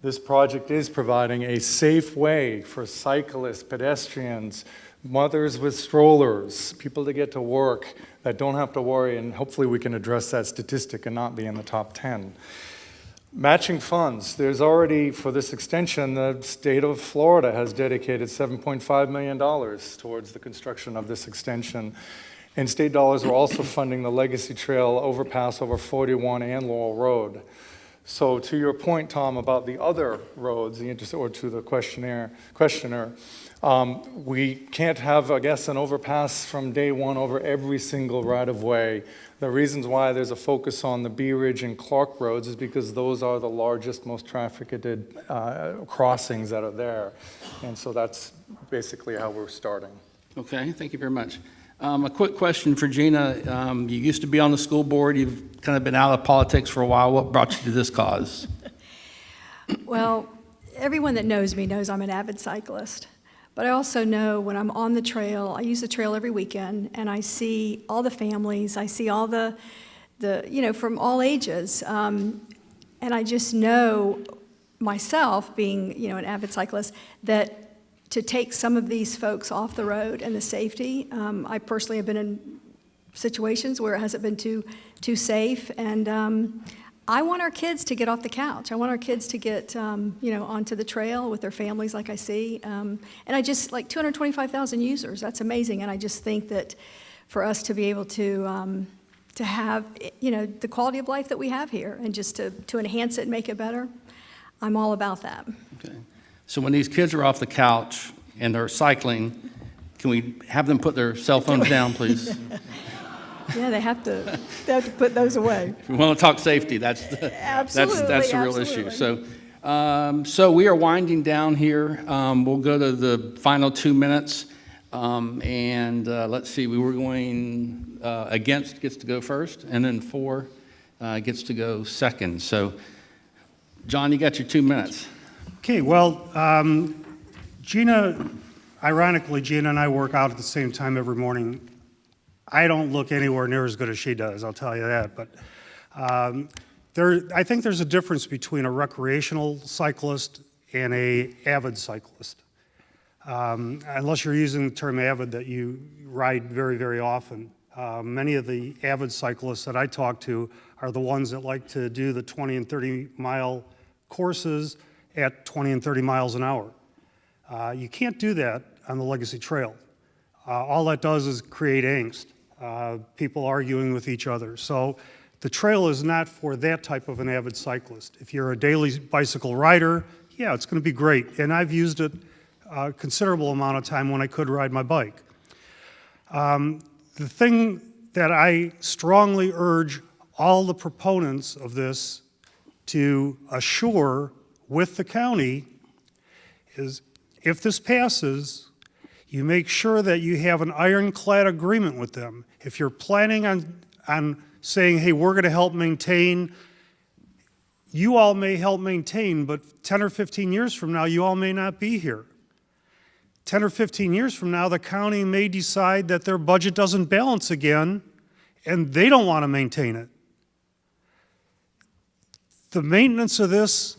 [SPEAKER 11] This project is providing a safe way for cyclists, pedestrians, mothers with strollers, people to get to work that don't have to worry, and hopefully we can address that statistic and not be in the top 10. Matching funds, there's already, for this extension, the state of Florida has dedicated $7.5 million towards the construction of this extension. And state dollars are also funding the Legacy Trail overpass over 41 and Laurel Road. So to your point, Tom, about the other roads, or to the questioner, we can't have, I guess, an overpass from day one over every single right-of-way. The reasons why there's a focus on the Bee Ridge and Clark roads is because those are the largest, most trafficked crossings that are there. And so that's basically how we're starting.
[SPEAKER 1] Okay, thank you very much. A quick question for Gina. You used to be on the school board. You've kind of been out of politics for a while. What brought you to this cause?
[SPEAKER 9] Well, everyone that knows me knows I'm an avid cyclist. But I also know when I'm on the trail, I use the trail every weekend, and I see all the families, I see all the from all ages. And I just know myself, being, an avid cyclist, that to take some of these folks off the road and the safety, I personally have been in situations where it hasn't been too safe, and I want our kids to get off the couch. I want our kids to get, onto the trail with their families like I see. And I just, 225,000 users, that's amazing. And I just think that for us to be able to have, the quality of life that we have here and just to enhance it and make it better, I'm all about that.
[SPEAKER 1] Okay. So when these kids are off the couch and they're cycling, can we have them put their cell phones down, please?
[SPEAKER 9] Yeah, they have to put those away.
[SPEAKER 1] If we want to talk safety, that's the real issue.
[SPEAKER 9] Absolutely.
[SPEAKER 1] So we are winding down here. We'll go to the final 2 minutes. Let's see, we were going against gets to go first, and then for gets to go second. So, John, you got your 2 minutes.
[SPEAKER 10] okay, well, Gina and I work out at the same time every morning. I don't look anywhere near as good as she does, I'll tell you that. But I think there's a difference between a recreational cyclist and an avid cyclist. Unless you're using the term avid that you ride very, very often. Many of the avid cyclists that I talk to are the ones that like to do the 20 and 30 mile courses at 20 and 30 miles an hour. You can't do that on the Legacy Trail. All that does is create angst, people arguing with each other. So the trail is not for that type of an avid cyclist. If you're a daily bicycle rider, yeah, it's going to be great. And I've used it a considerable amount of time when I could ride my bike. The thing that I strongly urge all the proponents of this to assure with the county is if this passes, you make sure that you have an ironclad agreement with them. If you're planning on saying, hey, we're going to help maintain, you all may help maintain, but 10 or 15 years from now, you all may not be here. 10 or 15 years from now, the county may decide that their budget doesn't balance again, and they don't want to maintain it. The maintenance of this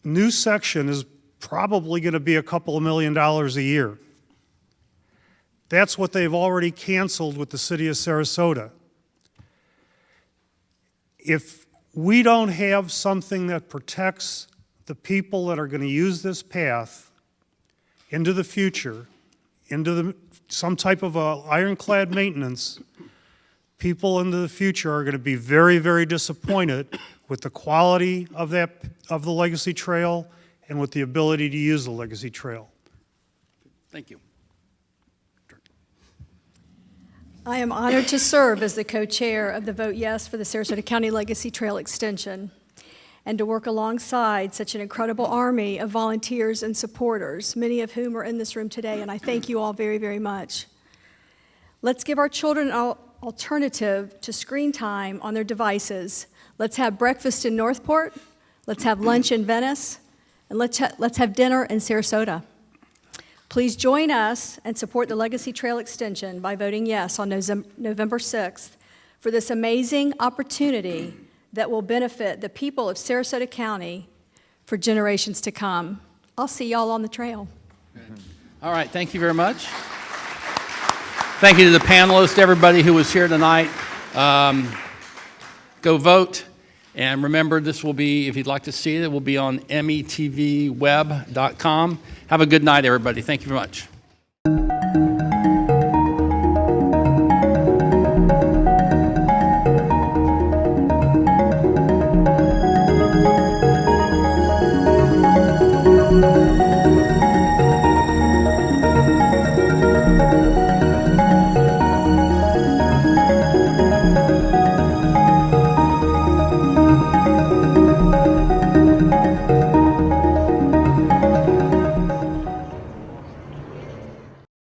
[SPEAKER 10] new section is probably going to be a couple of $1 million a year. That's what they've already canceled with the city of Sarasota. If we don't have something that protects the people that are going to use this path, into the future, into some type of ironclad maintenance, people into the future are going to be very, very disappointed with the quality of the Legacy Trail and with the ability to use the Legacy Trail.
[SPEAKER 1] Thank you.
[SPEAKER 9] I am honored to serve as the co-chair of the Vote Yes for the Sarasota County Legacy Trail Extension and to work alongside such an incredible army of volunteers and supporters, many of whom are in this room today, and I thank you all very, very much. Let's give our children an alternative to screen time on their devices. Let's have breakfast in Northport, let's have lunch in Venice, and let's have dinner in Sarasota. Please join us and support the Legacy Trail Extension by voting yes on November 6th for this amazing opportunity that will benefit the people of Sarasota County for generations to come. I'll see y'all on the trail.
[SPEAKER 1] All right, thank you very much. Thank you to the panelists, everybody who was here tonight. Go vote. And remember, this will be, if you'd like to see it, it will be on metvweb.com. Have a good night, everybody. Thank you very much.